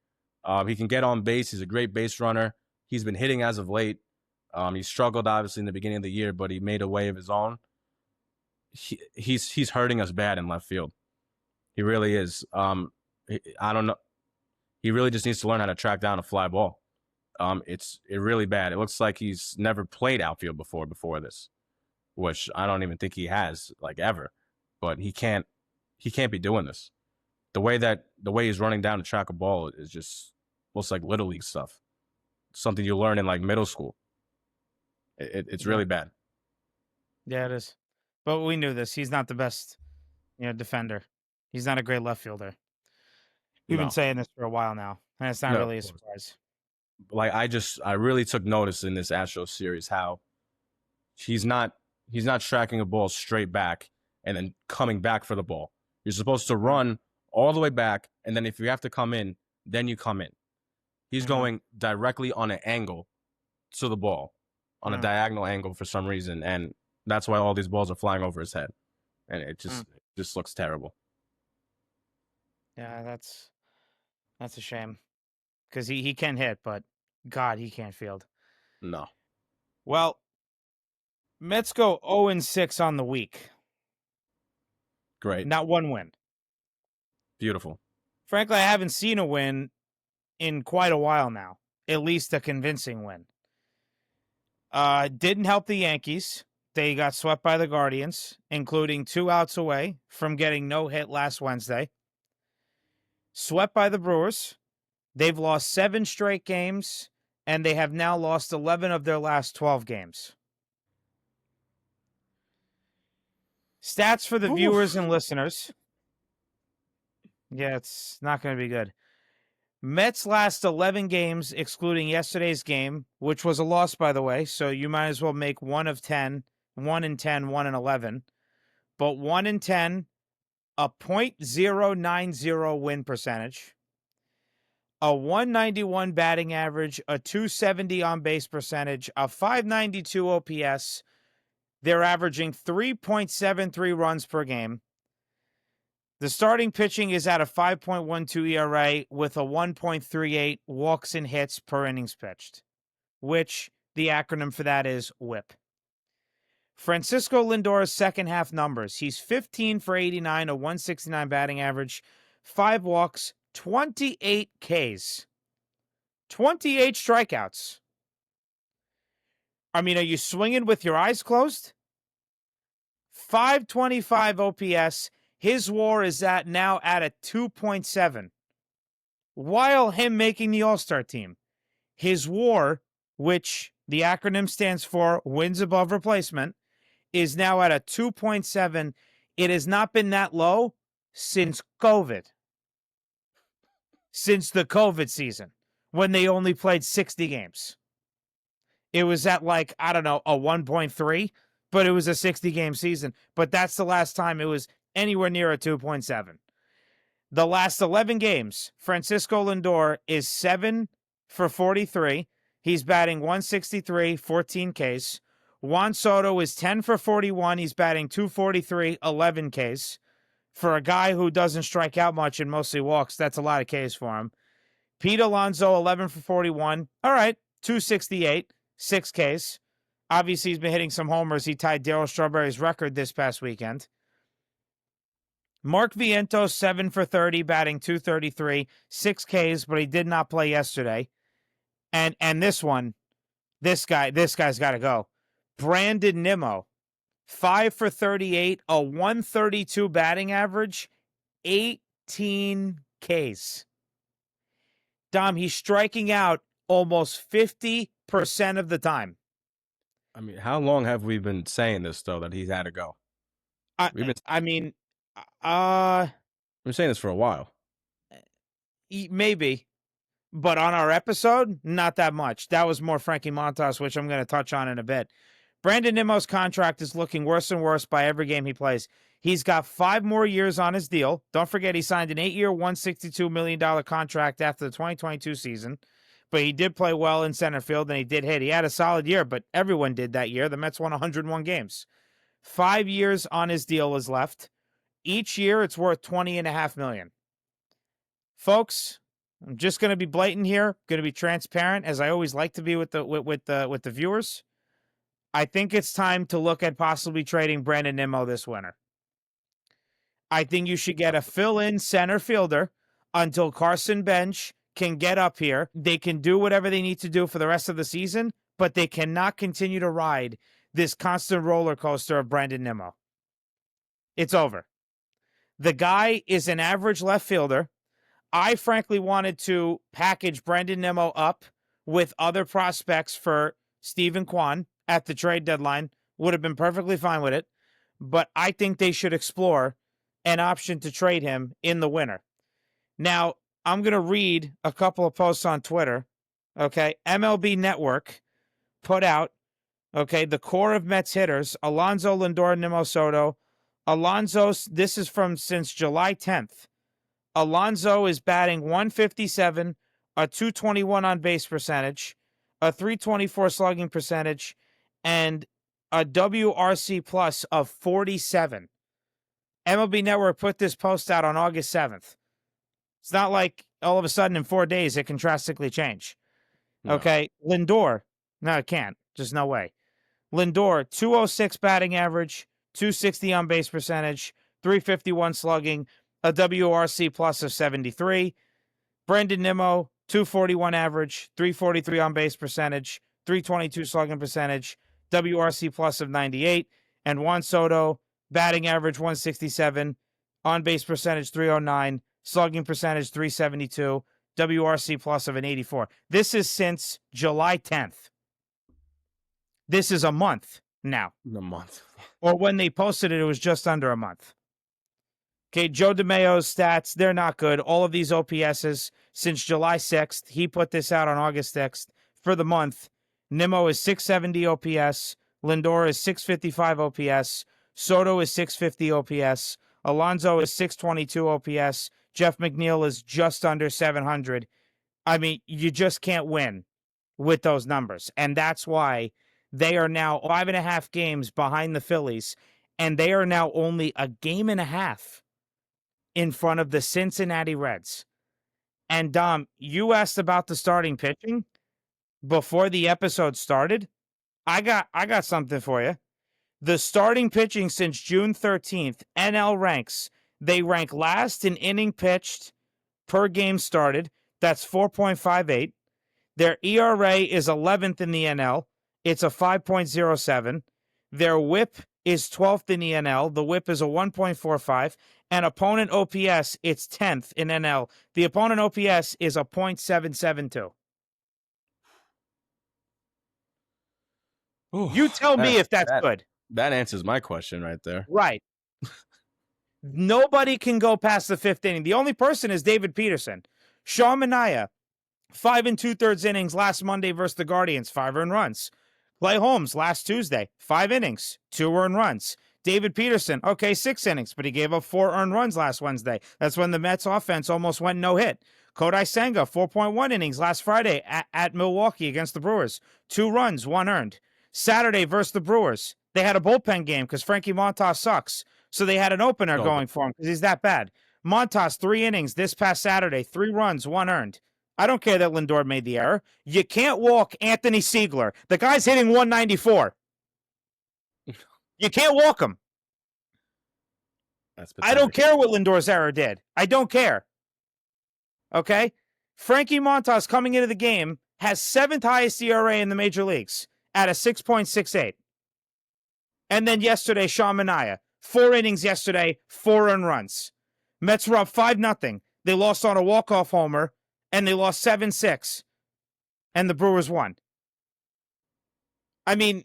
He can get on base. He's a great base runner. He's been hitting as of late. He struggled obviously in the beginning of the year, but he made a way of his own. He's hurting us bad in left field. He really is. I don't know. He really just needs to learn how to track down a fly ball. It's really bad. It looks like he's never played outfield before this, which I don't even think he has like ever. But he can't be doing this. The way he's running down to track a ball is just looks like little league stuff. Something you learn in like middle school. It's really bad. Yeah, it is. But we knew this. He's not the best, defender. He's not a great left fielder. We've been No, saying this for a while now, and it's not no, really a of course. surprise. Like I really took notice in this Astros series how he's not tracking a ball straight back and then coming back for the ball. You're supposed to run all the way back, and then if you have to come in, then you come in. He's going directly on an angle to the ball, on a diagonal angle for some reason, and that's why all these balls are flying over his head, and it just looks terrible. Yeah, that's a shame because he can hit, but God, he can't field. No, Well, Mets go 0-6 on the week. great, Not one win. beautiful. Frankly, I haven't seen a win in quite a while now. At least a convincing win. Didn't help the Yankees. They got swept by the Guardians, including 2 outs away from getting no hit last Wednesday. Swept by the Brewers. They've lost 7 straight games, and they have now lost 11 of their last 12 games. Stats for the viewers and listeners. Yeah, it's not going to be good. Mets last 11 games, excluding yesterday's game, which was a loss, by the way, so you might as well make 1 of 10, 1-10, 1-11. But 1-10, a .090 win percentage, a 191 batting average, a 270 on-base percentage, a 592 OPS. They're averaging 3.73 runs per game. The starting pitching is at a 5.12 ERA with a 1.38 walks and hits per innings pitched, which the acronym for that is WHIP. Francisco Lindor's second half numbers. He's 15 for 89, a 169 batting average, 5 walks, 28 Ks, 28 strikeouts. I mean, are you swinging with your eyes closed? 525 OPS. His WAR is now at a 2.7. While him making the All-Star team, his WAR, which the acronym stands for wins above replacement, is now at a 2.7. It has not been that low since COVID. since the COVID season when they only played 60 games. It was at like, I don't know, a 1.3, but it was a 60-game season. But that's the last time it was anywhere near a 2.7. The last 11 games, Francisco Lindor is 7 for 43. He's batting 163, 14 Ks. Juan Soto is 10 for 41. He's batting 243, 11 Ks. For a guy who doesn't strike out much and mostly walks, that's a lot of Ks for him. Pete Alonso, 11 for 41. All right, 268, 6 Ks. Obviously, he's been hitting some homers. He tied Darryl Strawberry's record this past weekend. Mark Vientos, 7 for 30, batting 233, 6 Ks, but he did not play yesterday. And this guy's got to go. Brandon Nimmo, 5 for 38, a 132 batting average, 18 Ks. Dom, he's striking out almost 50% of the time. I mean, how long have we been saying this, though, that he's had to go? We've been saying this for a while. Maybe. But on our episode, not that much. That was more Frankie Montas, which I'm going to touch on in a bit. Brandon Nimmo's contract is looking worse and worse by every game he plays. He's got 5 more years on his deal. Don't forget he signed an 8-year, $162 million contract after the 2022 season. But he did play well in center field, and he did hit. He had a solid year, but everyone did that year. The Mets won 101 games. 5 years on his deal is left. Each year, it's worth $20.5 million. Folks, I'm just going to be blatant here, going to be transparent, as I always like to be with the viewers. I think it's time to look at possibly trading Brandon Nimmo this winter. I think you should get a fill-in center fielder until Carson Bench can get up here. They can do whatever they need to do for the rest of the season, but they cannot continue to ride this constant roller coaster of Brandon Nimmo. It's over. The guy is an average left fielder. I frankly wanted to package Brandon Nimmo up with other prospects for Stephen Kwan at the trade deadline. Would have been perfectly fine with it. But I think they should explore an option to trade him in the winter. Now, I'm going to read a couple of posts on Twitter. Okay, MLB Network put out, the core of Mets hitters, Alonso, Lindor, Nimmo, Soto. Alonso, this is from since July 10th. Alonso is batting 157, a 221 on base percentage, a 324 slugging percentage, and a WRC plus of 47. MLB Network put this post out on August 7th. It's not like all of a sudden in 4 days it can drastically change. No. Okay, Lindor. No, it can't. Just no way. Lindor, 206 batting average, 260 on base percentage, 351 slugging, a WRC plus of 73. Brandon Nimmo, 241 average, 343 on base percentage, 322 slugging percentage, WRC plus of 98. And Juan Soto, batting average 167, on base percentage 309, slugging percentage 372, WRC plus of an 84. This is since July 10th. This is a month now. A month. Or when they posted it, it was just under a month. Okay, Joe DeMayo's stats, they're not good. All of these OPSs since July 6th. He put this out on August 6th. For the month, Nimmo is 670 OPS. Lindor is 655 OPS. Soto is 650 OPS. Alonso is 622 OPS. Jeff McNeil is just under 700. I mean, you just can't win with those numbers. And that's why they are now 5.5 games behind the Phillies. And they are now only a game and a half in front of the Cincinnati Reds. And Dom, you asked about the starting pitching before the episode started. I got something for you. The starting pitching since June 13th, NL ranks. They rank last in inning pitched per game started. That's 4.58. Their ERA is 11th in the NL. It's a 5.07. Their WHIP is 12th in the NL. The WHIP is a 1.45. And opponent OPS, it's 10th in NL. The opponent OPS is a .772. Ooh, you tell me if that's good. That answers my question right there. Right. Nobody can go past the 5th inning. The only person is David Peterson. Sean Manaea, 5 2/3 innings last Monday versus the Guardians, 5 earned runs. Clay Holmes last Tuesday, 5 innings, 2 earned runs. David Peterson, okay, 6 innings, but he gave up 4 earned runs last Wednesday. That's when the Mets offense almost went no hit. Kodai Senga, 4.1 innings last Friday at Milwaukee against the Brewers. 2 runs, 1 earned. Saturday versus the Brewers, they had a bullpen game because Frankie Montas sucks. So they had an opener going for him because he's that bad. Montas, 3 innings this past Saturday, 3 runs, 1 earned. I don't care that Lindor made the error. You can't walk Anthony Siegler. The guy's hitting 194. You can't walk him. That's I don't care what Lindor's error did. I don't care. Okay? Frankie Montas coming into the game has 7th highest ERA in the major leagues at a 6.68. And then yesterday, Sean Manaea, 4 innings yesterday, 4 earned runs. Mets were up 5-0. They lost on a walk-off homer, and they lost 7-6. And the Brewers won. I mean,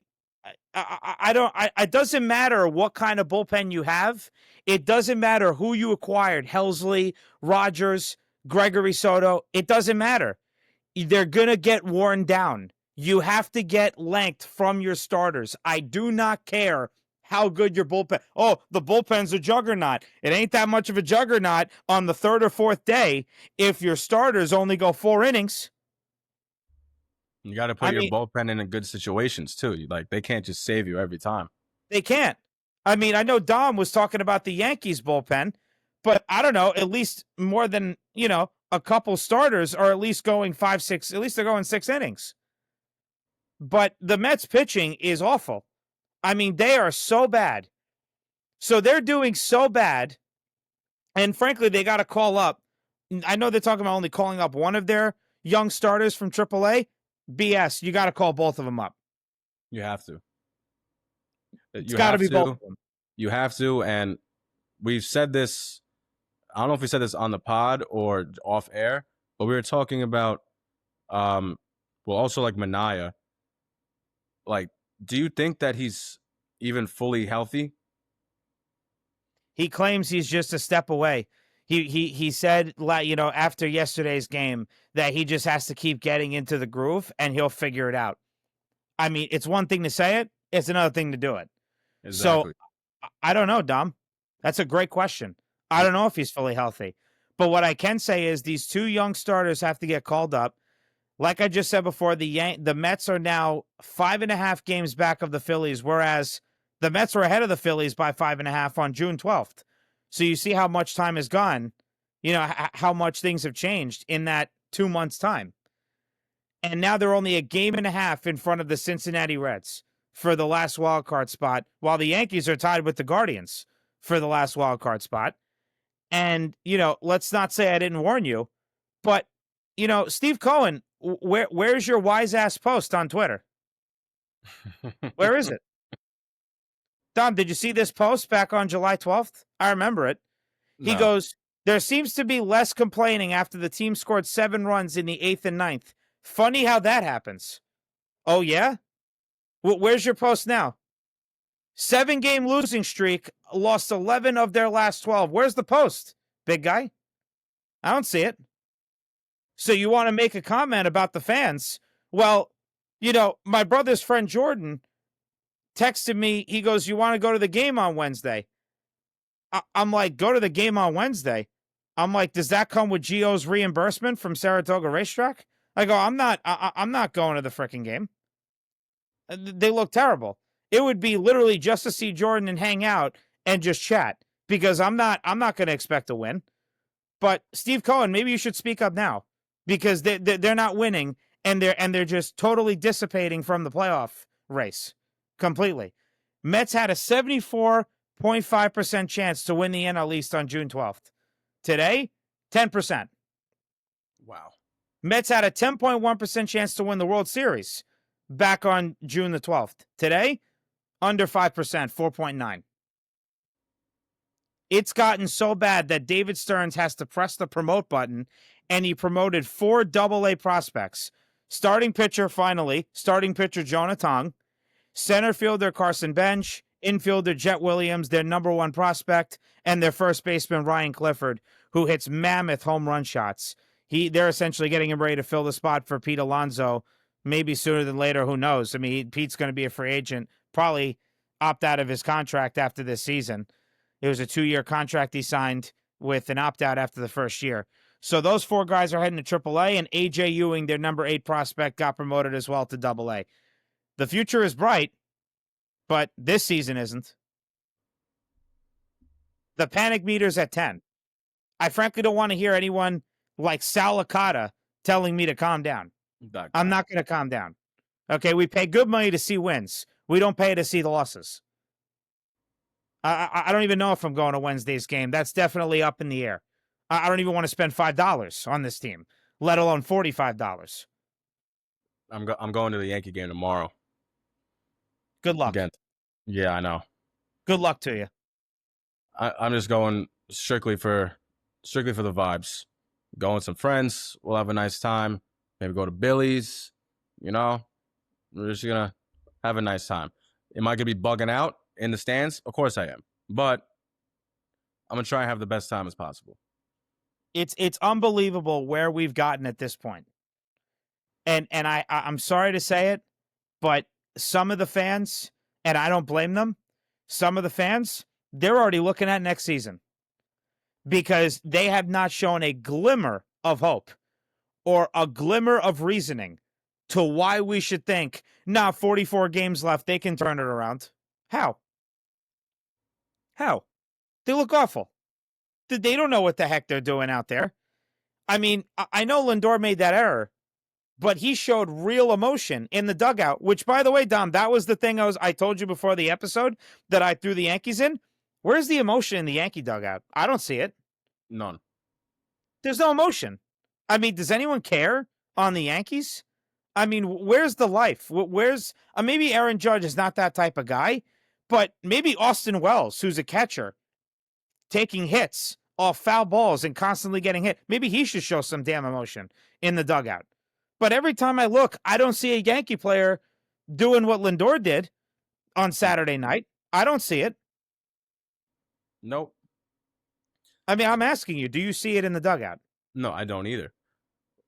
it doesn't matter what kind of bullpen you have. It doesn't matter who you acquired, Helsley, Rogers, Gregory Soto. It doesn't matter. They're going to get worn down. You have to get length from your starters. I do not care how good your bullpen. Oh, the bullpen's a juggernaut. It ain't that much of a juggernaut on the 3rd or 4th day if your starters only go 4 innings. You got to put your bullpen in good situations, too. Like, they can't just save you every time. They can't. I mean, I know Dom was talking about the Yankees bullpen, but I don't know, at least more than, a couple starters are at least going 5, 6, at least they're going 6 innings. But the Mets pitching is awful. I mean, they are so bad. So they're doing so bad. And frankly, they got to call up. I know they're talking about only calling up one of their young starters from AAA. BS. You got to call both of them up. You have to. It's got to be both of them. You have to. And we've said this. I don't know if we said this on the pod or off air, but we were talking about, also like Manaea. Like, do you think that he's even fully healthy? He claims he's just a step away. He said, after yesterday's game that he just has to keep getting into the groove and he'll figure it out. I mean, it's one thing to say it. It's another thing to do it. Exactly. So I don't know, Dom. That's a great question. I don't know if he's fully healthy. But what I can say is these 2 young starters have to get called up. Like I just said before, the Mets are now 5.5 games back of the Phillies, whereas the Mets were ahead of the Phillies by 5.5 on June 12th. So you see how much time has gone, how much things have changed in that 2 months' time. And now they're only a game and a half in front of the Cincinnati Reds for the last wild card spot, while the Yankees are tied with the Guardians for the last wild card spot. And, let's not say I didn't warn you, but, Steve Cohen, where's your wise ass post on Twitter? Where is it? Dom, did you see this post back on July 12th? I remember it. He goes, there seems to be less complaining after the team scored 7 runs in the 8th and 9th. Funny how that happens. Oh, yeah? Where's your post now? 7-game losing streak, lost 11 of their last 12. Where's the post, big guy? I don't see it. So you want to make a comment about the fans? Well, my brother's friend Jordan texted me. He goes, you want to go to the game on Wednesday? I'm like, go to the game on Wednesday? I'm like, does that come with Gio's reimbursement from Saratoga Racetrack? I go, I'm not going to the freaking game. They look terrible. It would be literally just to see Jordan and hang out and just chat because I'm not going to expect a win. But Steve Cohen, maybe you should speak up now because they're not winning and they're just totally dissipating from the playoff race completely. Mets had a 74.5% chance to win the NL East on June 12th. Today, 10%. Wow. Mets had a 10.1% chance to win the World Series back on June the 12th. Today, under 5%, 4.9. It's gotten so bad that David Stearns has to press the promote button, and he promoted 4 AA prospects. Starting pitcher Jonah Tong, center fielder Carson Bench, infielder Jet Williams, their number 1 prospect, and their first baseman Ryan Clifford, who hits mammoth home run shots. they're essentially getting him ready to fill the spot for Pete Alonso, maybe sooner than later. Who knows? I mean, Pete's going to be a free agent, probably opt out of his contract after this season. It was a 2-year contract he signed with an opt out after the first year. So those 4 guys are heading to AAA, and AJ Ewing, their number 8 prospect, got promoted as well to AA. The future is bright, but this season isn't. The panic meter's at 10. I frankly don't want to hear anyone like Sal Licata telling me to calm down. I'm not going to calm down. Okay, we pay good money to see wins. We don't pay to see the losses. I don't even know if I'm going to Wednesday's game. That's definitely up in the air. I don't even want to spend $5 on this team, let alone $45. I'm going to the Yankee game tomorrow. Good luck. Again. Yeah, I know. Good luck to you. I'm just going strictly for the vibes. Go with some friends. We'll have a nice time. Maybe go to Billy's. You know, we're just gonna have a nice time. Am I gonna be bugging out in the stands? Of course I am. But I'm gonna try and have the best time as possible. It's unbelievable where we've gotten at this point. And I'm sorry to say it, but some of the fans, and I don't blame them, some of the fans, they're already looking at next season because they have not shown a glimmer of hope or a glimmer of reasoning to why we should think, 44 games left, they can turn it around. How? They look awful. They don't know what the heck they're doing out there. I mean, I know Lindor made that error, but he showed real emotion in the dugout, which, by the way, Dom, that was the thing I told you before the episode that I threw the Yankees in. Where's the emotion in the Yankee dugout? I don't see it. None. There's no emotion. I mean, does anyone care on the Yankees? I mean, where's the life? Where's maybe Aaron Judge is not that type of guy, but maybe Austin Wells, who's a catcher, taking hits off foul balls and constantly getting hit. Maybe he should show some damn emotion in the dugout. But every time I look, I don't see a Yankee player doing what Lindor did on Saturday night. I don't see it. Nope. I mean, I'm asking you, do you see it in the dugout? No, I don't either.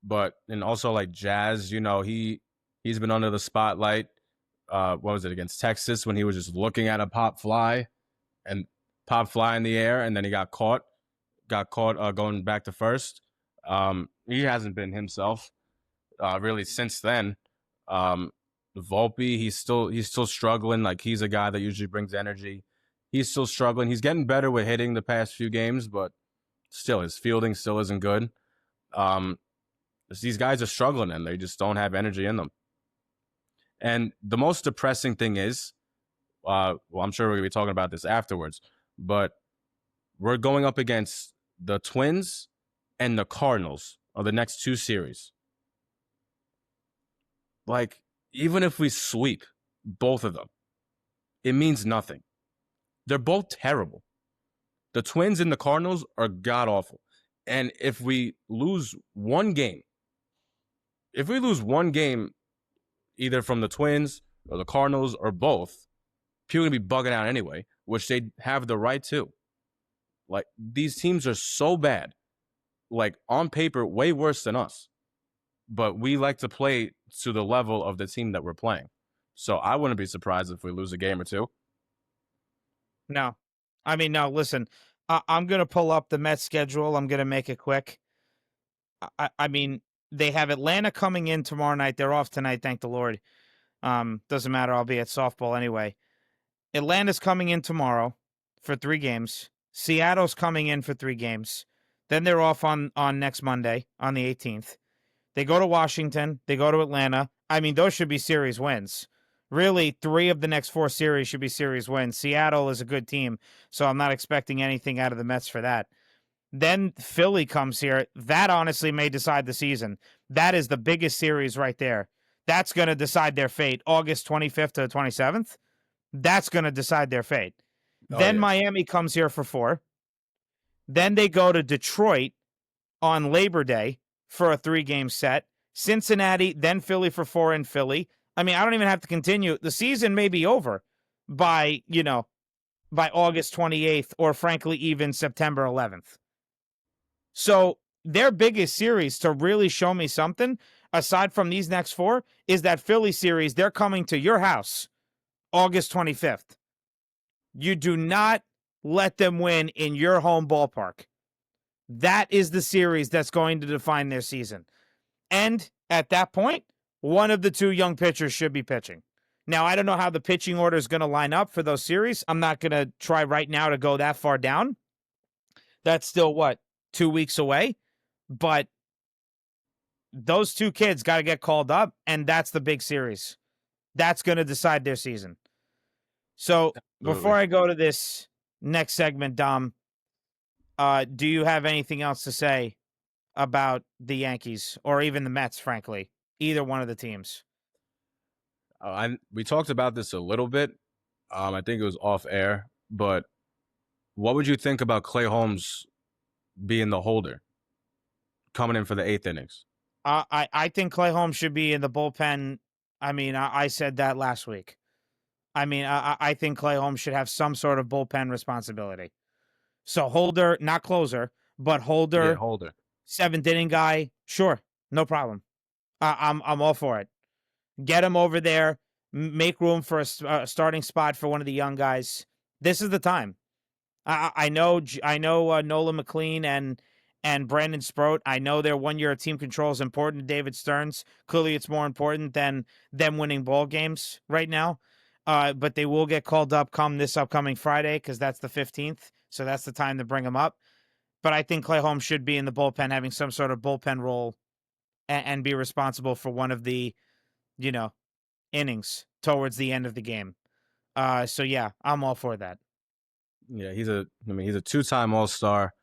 But, and also like Jazz, you know, he's been under the spotlight. What was it, against Texas, when he was just looking at a pop fly in the air, and then he got caught going back to first. He hasn't been himself really since then. Volpe, he's still struggling. Like, he's a guy that usually brings energy. He's still struggling. He's getting better with hitting the past few games, but still, his fielding still isn't good. These guys are struggling, and they just don't have energy in them. And the most depressing thing is, well, I'm sure we're going to be talking about this afterwards, but we're going up against the Twins and the Cardinals of the next 2 series. Like, even if we sweep both of them, it means nothing. They're both terrible. The Twins and the Cardinals are god-awful. And if we lose one game, either from the Twins or the Cardinals or both, people are going to be bugging out anyway, which they have the right to. Like, these teams are so bad. Like, on paper, way worse than us. But we like to play to the level of the team that we're playing. So I wouldn't be surprised if we lose a game or 2. No. I mean, no, listen, I'm going to pull up the Mets schedule. I'm going to make it quick. I mean, they have Atlanta coming in tomorrow night. They're off tonight, thank the Lord. Doesn't matter. I'll be at softball anyway. Atlanta's coming in tomorrow for 3 games. Seattle's coming in for 3 games. Then they're off on next Monday, on the 18th. They go to Washington. They go to Atlanta. I mean, those should be series wins. Really, 3 of the next 4 series should be series wins. Seattle is a good team, so I'm not expecting anything out of the Mets for that. Then Philly comes here. That honestly may decide the season. That is the biggest series right there. That's going to decide their fate. August 25th to the 27th. That's going to decide their fate. Then Miami comes here for 4. Then they go to Detroit on Labor Day for a 3-game set. Cincinnati, then Philly for 4 in Philly. I mean, I don't even have to continue. The season may be over by August 28th or frankly even September 11th. So their biggest series to really show me something, aside from these next four, is that Philly series. They're coming to your house August 25th. You do not let them win in your home ballpark. That is the series that's going to define their season. And at that point, one of the two young pitchers should be pitching. Now, I don't know how the pitching order is going to line up for those series. I'm not going to try right now to go that far down. That's still, 2 weeks away? But those two kids got to get called up, and that's the big series. That's going to decide their season. So before Absolutely. I go to this next segment, Dom, do you have anything else to say about the Yankees or even the Mets, frankly? Either one of the teams. We talked about this a little bit. I think it was off air, but what would you think about Clay Holmes being the holder, coming in for the eighth innings? I think Clay Holmes should be in the bullpen. I mean, I said that last week. I mean, I think Clay Holmes should have some sort of bullpen responsibility. So holder, not closer, but Yeah, holder, holder. seventh inning guy. Sure, no problem. I'm all for it. Get him over there. Make room for a starting spot for one of the young guys. This is the time. I know Nolan McLean and Brandon Sproat. I know their 1 year of team control is important to David Stearns. Clearly, it's more important than them winning ball games right now. But they will get called up come this upcoming Friday because that's the 15th. So that's the time to bring them up. But I think Clay Holmes should be in the bullpen, having some sort of bullpen role, and be responsible for one of the, innings towards the end of the game. So yeah, I'm all for that. Yeah, he's a two-time All-Star,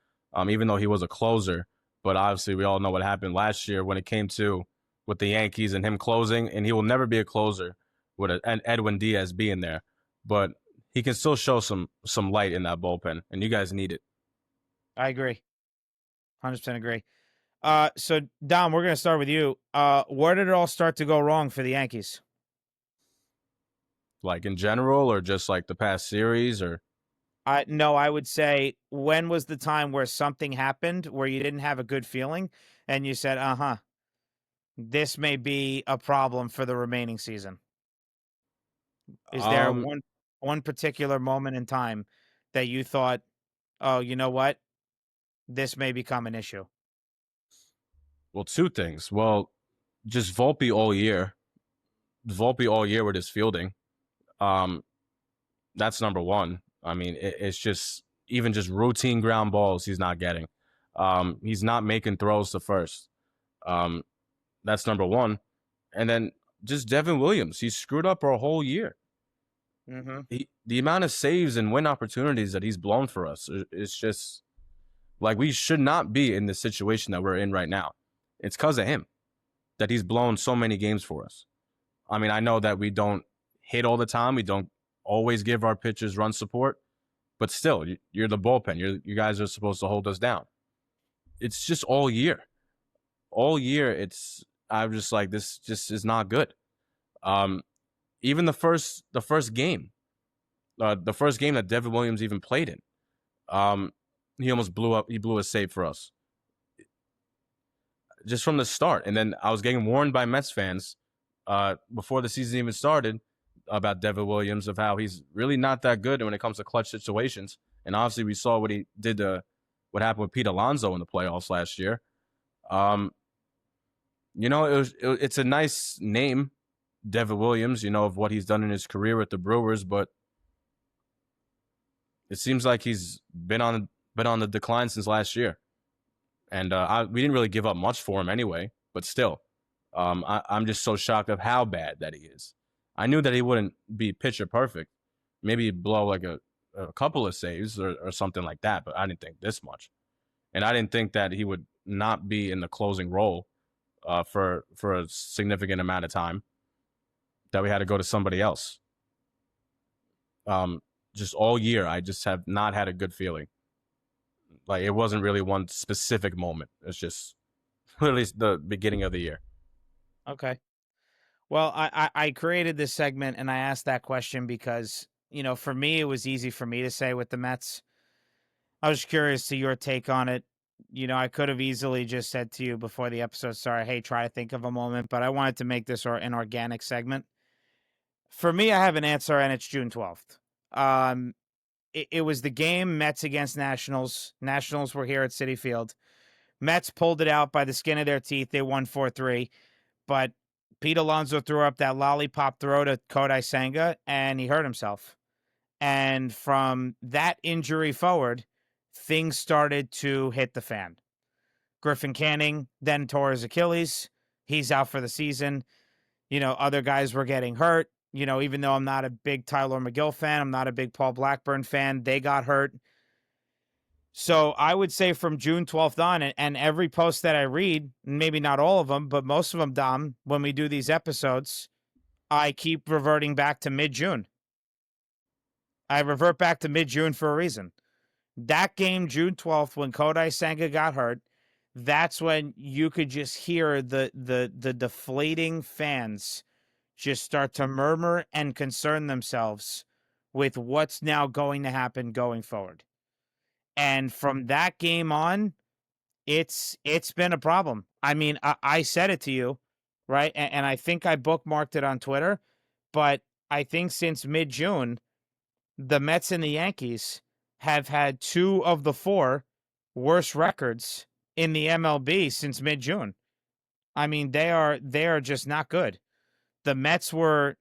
even though he was a closer. But obviously, we all know what happened last year when it came to with the Yankees and him closing, and he will never be a closer with an Edwin Diaz being there. But he can still show some light in that bullpen, and you guys need it. I agree. 100% agree. So Dom, we're gonna start with you. Where did it all start to go wrong for the Yankees? Like in general, or just like the past series, or No, I would say, when was the time where something happened where you didn't have a good feeling and you said, this may be a problem for the remaining season? Is there um, one particular moment in time that you thought, oh, you know what? This may become an issue? well, two things. Well, just Volpe all year. Volpe all year with his fielding. Um, that's number one. I mean, it's just even just routine ground balls he's not getting. He's not making throws to first. Um, that's number one. And then just Devin Williams, he's screwed up our whole year. Mm-hmm. The amount of saves and win opportunities that he's blown for us is just like we should not be in the situation that we're in right now. It's because of him that he's blown so many games for us. I mean, I know that we don't hit all the time. We don't always give our pitchers run support, but still, you're the bullpen. You guys are supposed to hold us down. It's just all year. All year, I'm just like, this just is not good. Um, even the first game, the first game that Devin Williams even played in, um, he almost blew up. He blew a save for us just from the start. And then I was getting warned by Mets fans before the season even started about Devin Williams, of how he's really not that good when it comes to clutch situations. And obviously, we saw what he did to what happened with Pete Alonso in the playoffs last year. Um, it's a nice name, Devin Williams, of what he's done in his career with the Brewers, but it seems like he's been on the decline since last year. And we didn't really give up much for him anyway, but still, I'm just so shocked of how bad that he is. I knew that he wouldn't be pitcher perfect. Maybe he'd blow like a couple of saves or something like that, but I didn't think this much. And I didn't think that he would not be in the closing role for a significant amount of time, that we had to go to somebody else. Just all year, I just have not had a good feeling. Like, it wasn't really one specific moment. It's just literally the beginning of the year. Okay. Well, I created this segment and I asked that question because, for me, it was easy for me to say with the Mets. I was curious to your take on it. I could have easily just said to you before the episode started, hey, try to think of a moment, but I wanted to make this an organic segment. For me, I have an answer, and it's June 12th. It was the game Mets against Nationals. Nationals were here at Citi Field. Mets pulled it out by the skin of their teeth. They won 4-3, but Pete Alonso threw up that lollipop throw to Kodai Senga, and he hurt himself. And from that injury forward, things started to hit the fan. Griffin Canning then tore his Achilles. He's out for the season. Other guys were getting hurt. Even though I'm not a big Tyler McGill fan, I'm not a big Paul Blackburn fan, they got hurt. So I would say from June 12th on, and every post that I read, maybe not all of them, but most of them, Dom, when we do these episodes, I keep reverting back to mid-June. I revert back to mid-June for a reason. That game, June 12th, when Kodai Senga got hurt, that's when you could just hear the deflating fans just start to murmur and concern themselves with what's now going to happen going forward. And from that game on, it's been a problem. I mean, I said it to you, right? And I think I bookmarked it on Twitter, but I think since mid-June, the Mets and the Yankees have had 2 of the 4 worst records in the MLB since mid-June. I mean, they are just not good. The Mets were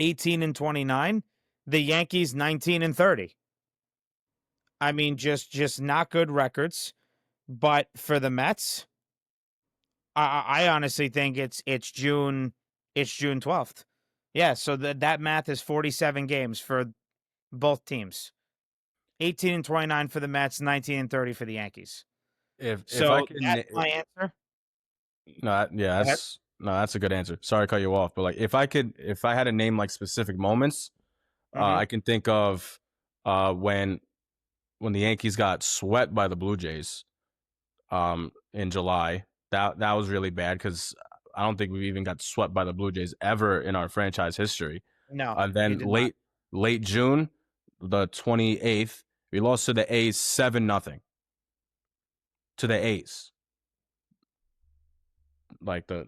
18-29, the Yankees 19-30. I mean, just not good records. But for the Mets, I honestly think it's June 12th. Yeah, so that math is 47 games for both teams. 18-29 for the Mets, 19-30 for the Yankees. If I So can, that's my answer. that's a good answer. Sorry to cut you off, but like if I had to name like specific moments, I can think of when the Yankees got swept by the Blue Jays in July. That was really bad because I don't think we've even got swept by the Blue Jays ever in our franchise history. No, And we then did not. late June, the 28th, we lost to the A's 7-0. To the A's. Like the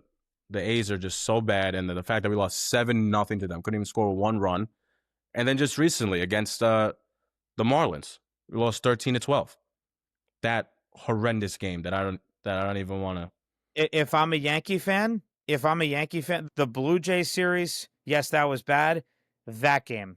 A's are just so bad, and the fact that we lost 7-0 to them, couldn't even score 1 run. And then just recently against the Marlins, we lost 13-12. That horrendous game that I don't even want to. If I'm a Yankee fan, the Blue Jays series, yes, that was bad. That game.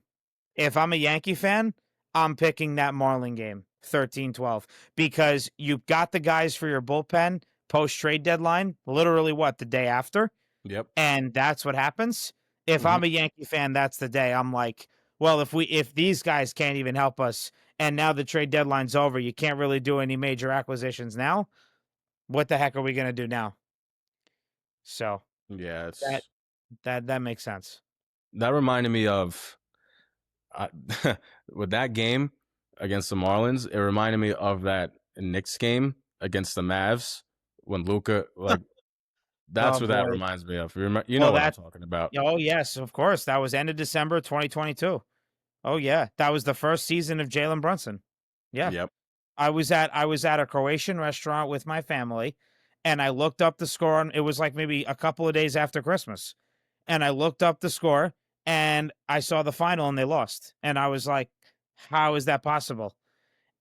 If I'm a Yankee fan, I'm picking that Marlin game, 13-12, because you've got the guys for your bullpen post-trade deadline, literally the day after? Yep. And that's what happens. If I'm a Yankee fan, that's the day I'm like, well, if these guys can't even help us, and now the trade deadline's over, you can't really do any major acquisitions now, what the heck are we going to do now? So Yeah, that makes sense. That reminded me of with that game against the Marlins. It reminded me of that Knicks game against the Mavs when Luka that's Oh what that boy. reminds me of. You Well, know what I'm talking about. Oh yes, of course. That was end of December 2022. Oh yeah, that was the first season of Jalen Brunson. Yeah. Yep. I was at a Croatian restaurant with my family, and I looked up the score. It was like maybe a couple of days after Christmas, and I looked up the score, and I saw the final, and they lost, and I was like, "How is that possible?"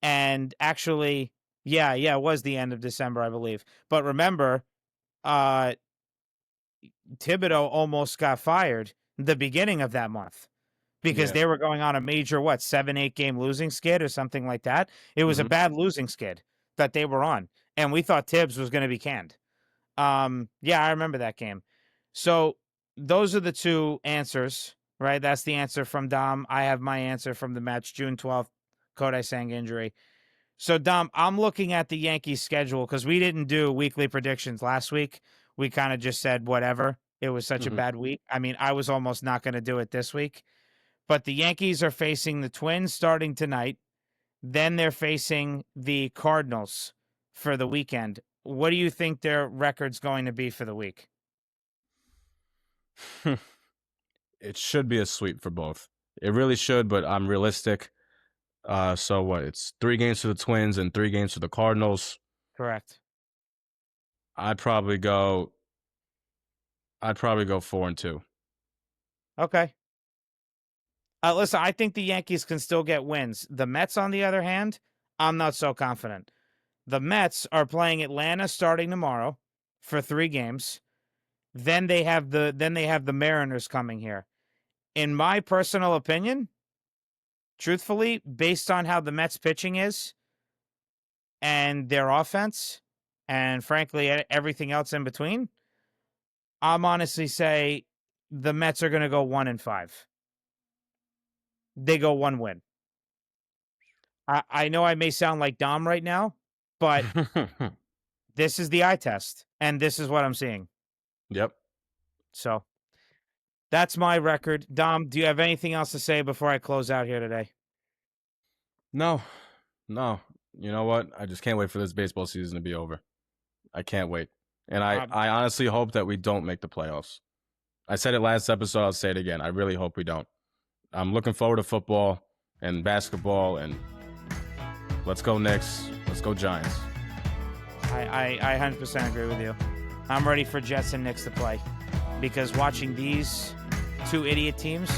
And actually, yeah, it was the end of December, I believe. But remember, Thibodeau almost got fired the beginning of that month because Yeah. they were going on a major 7-8 game losing skid or something like that. It was a bad losing skid that they were on, and we thought Tibbs was going to be canned. Yeah, I remember that game. So those are the 2 answers, right? That's the answer from Dom. I have my answer from the match, June 12th, Kodai Senga injury. So Dom, I'm looking at the Yankees schedule because we didn't do weekly predictions last week. We kind of just said whatever. It was such a bad week. I mean, I was almost not going to do it this week. But the Yankees are facing the Twins starting tonight. Then they're facing the Cardinals for the weekend. What do you think their record's going to be for the week? It should be a sweep for both. It really should, but I'm realistic. So what? It's 3 games for the Twins and 3 games for the Cardinals. Correct. I'd probably go 4-2. Okay. Listen, I think the Yankees can still get wins. The Mets, on the other hand, I'm not so confident. The Mets are playing Atlanta starting tomorrow for 3 games. Then they have the Mariners coming here. In my personal opinion, truthfully, based on how the Mets pitching is and their offense, and frankly everything else in between, I'm honestly say the Mets are going to go 1-5. They go 1 win. I know I may sound like Dom right now, but this is the eye test, and this is what I'm seeing. Yep. So that's my record. Dom, do you have anything else to say before I close out here today? No. You know what? I just can't wait for this baseball season to be over. I can't wait. And I honestly hope that we don't make the playoffs. I said it last episode. I'll say it again. I really hope we don't. I'm looking forward to football and basketball, and let's go Knicks. Let's go Giants. I 100% agree with you. I'm ready for Jets and Knicks to play because watching these 2 idiot teams,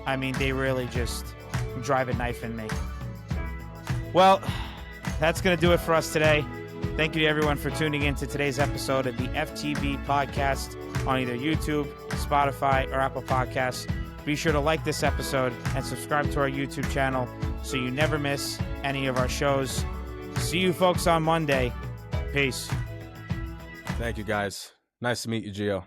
I mean, they really just drive a knife in me. Well, that's going to do it for us today. Thank you to everyone for tuning in to today's episode of the FTB podcast on either YouTube, Spotify, or Apple Podcasts. Be sure to like this episode and subscribe to our YouTube channel so you never miss any of our shows. See you folks on Monday. Peace. Thank you, guys. Nice to meet you, Gio.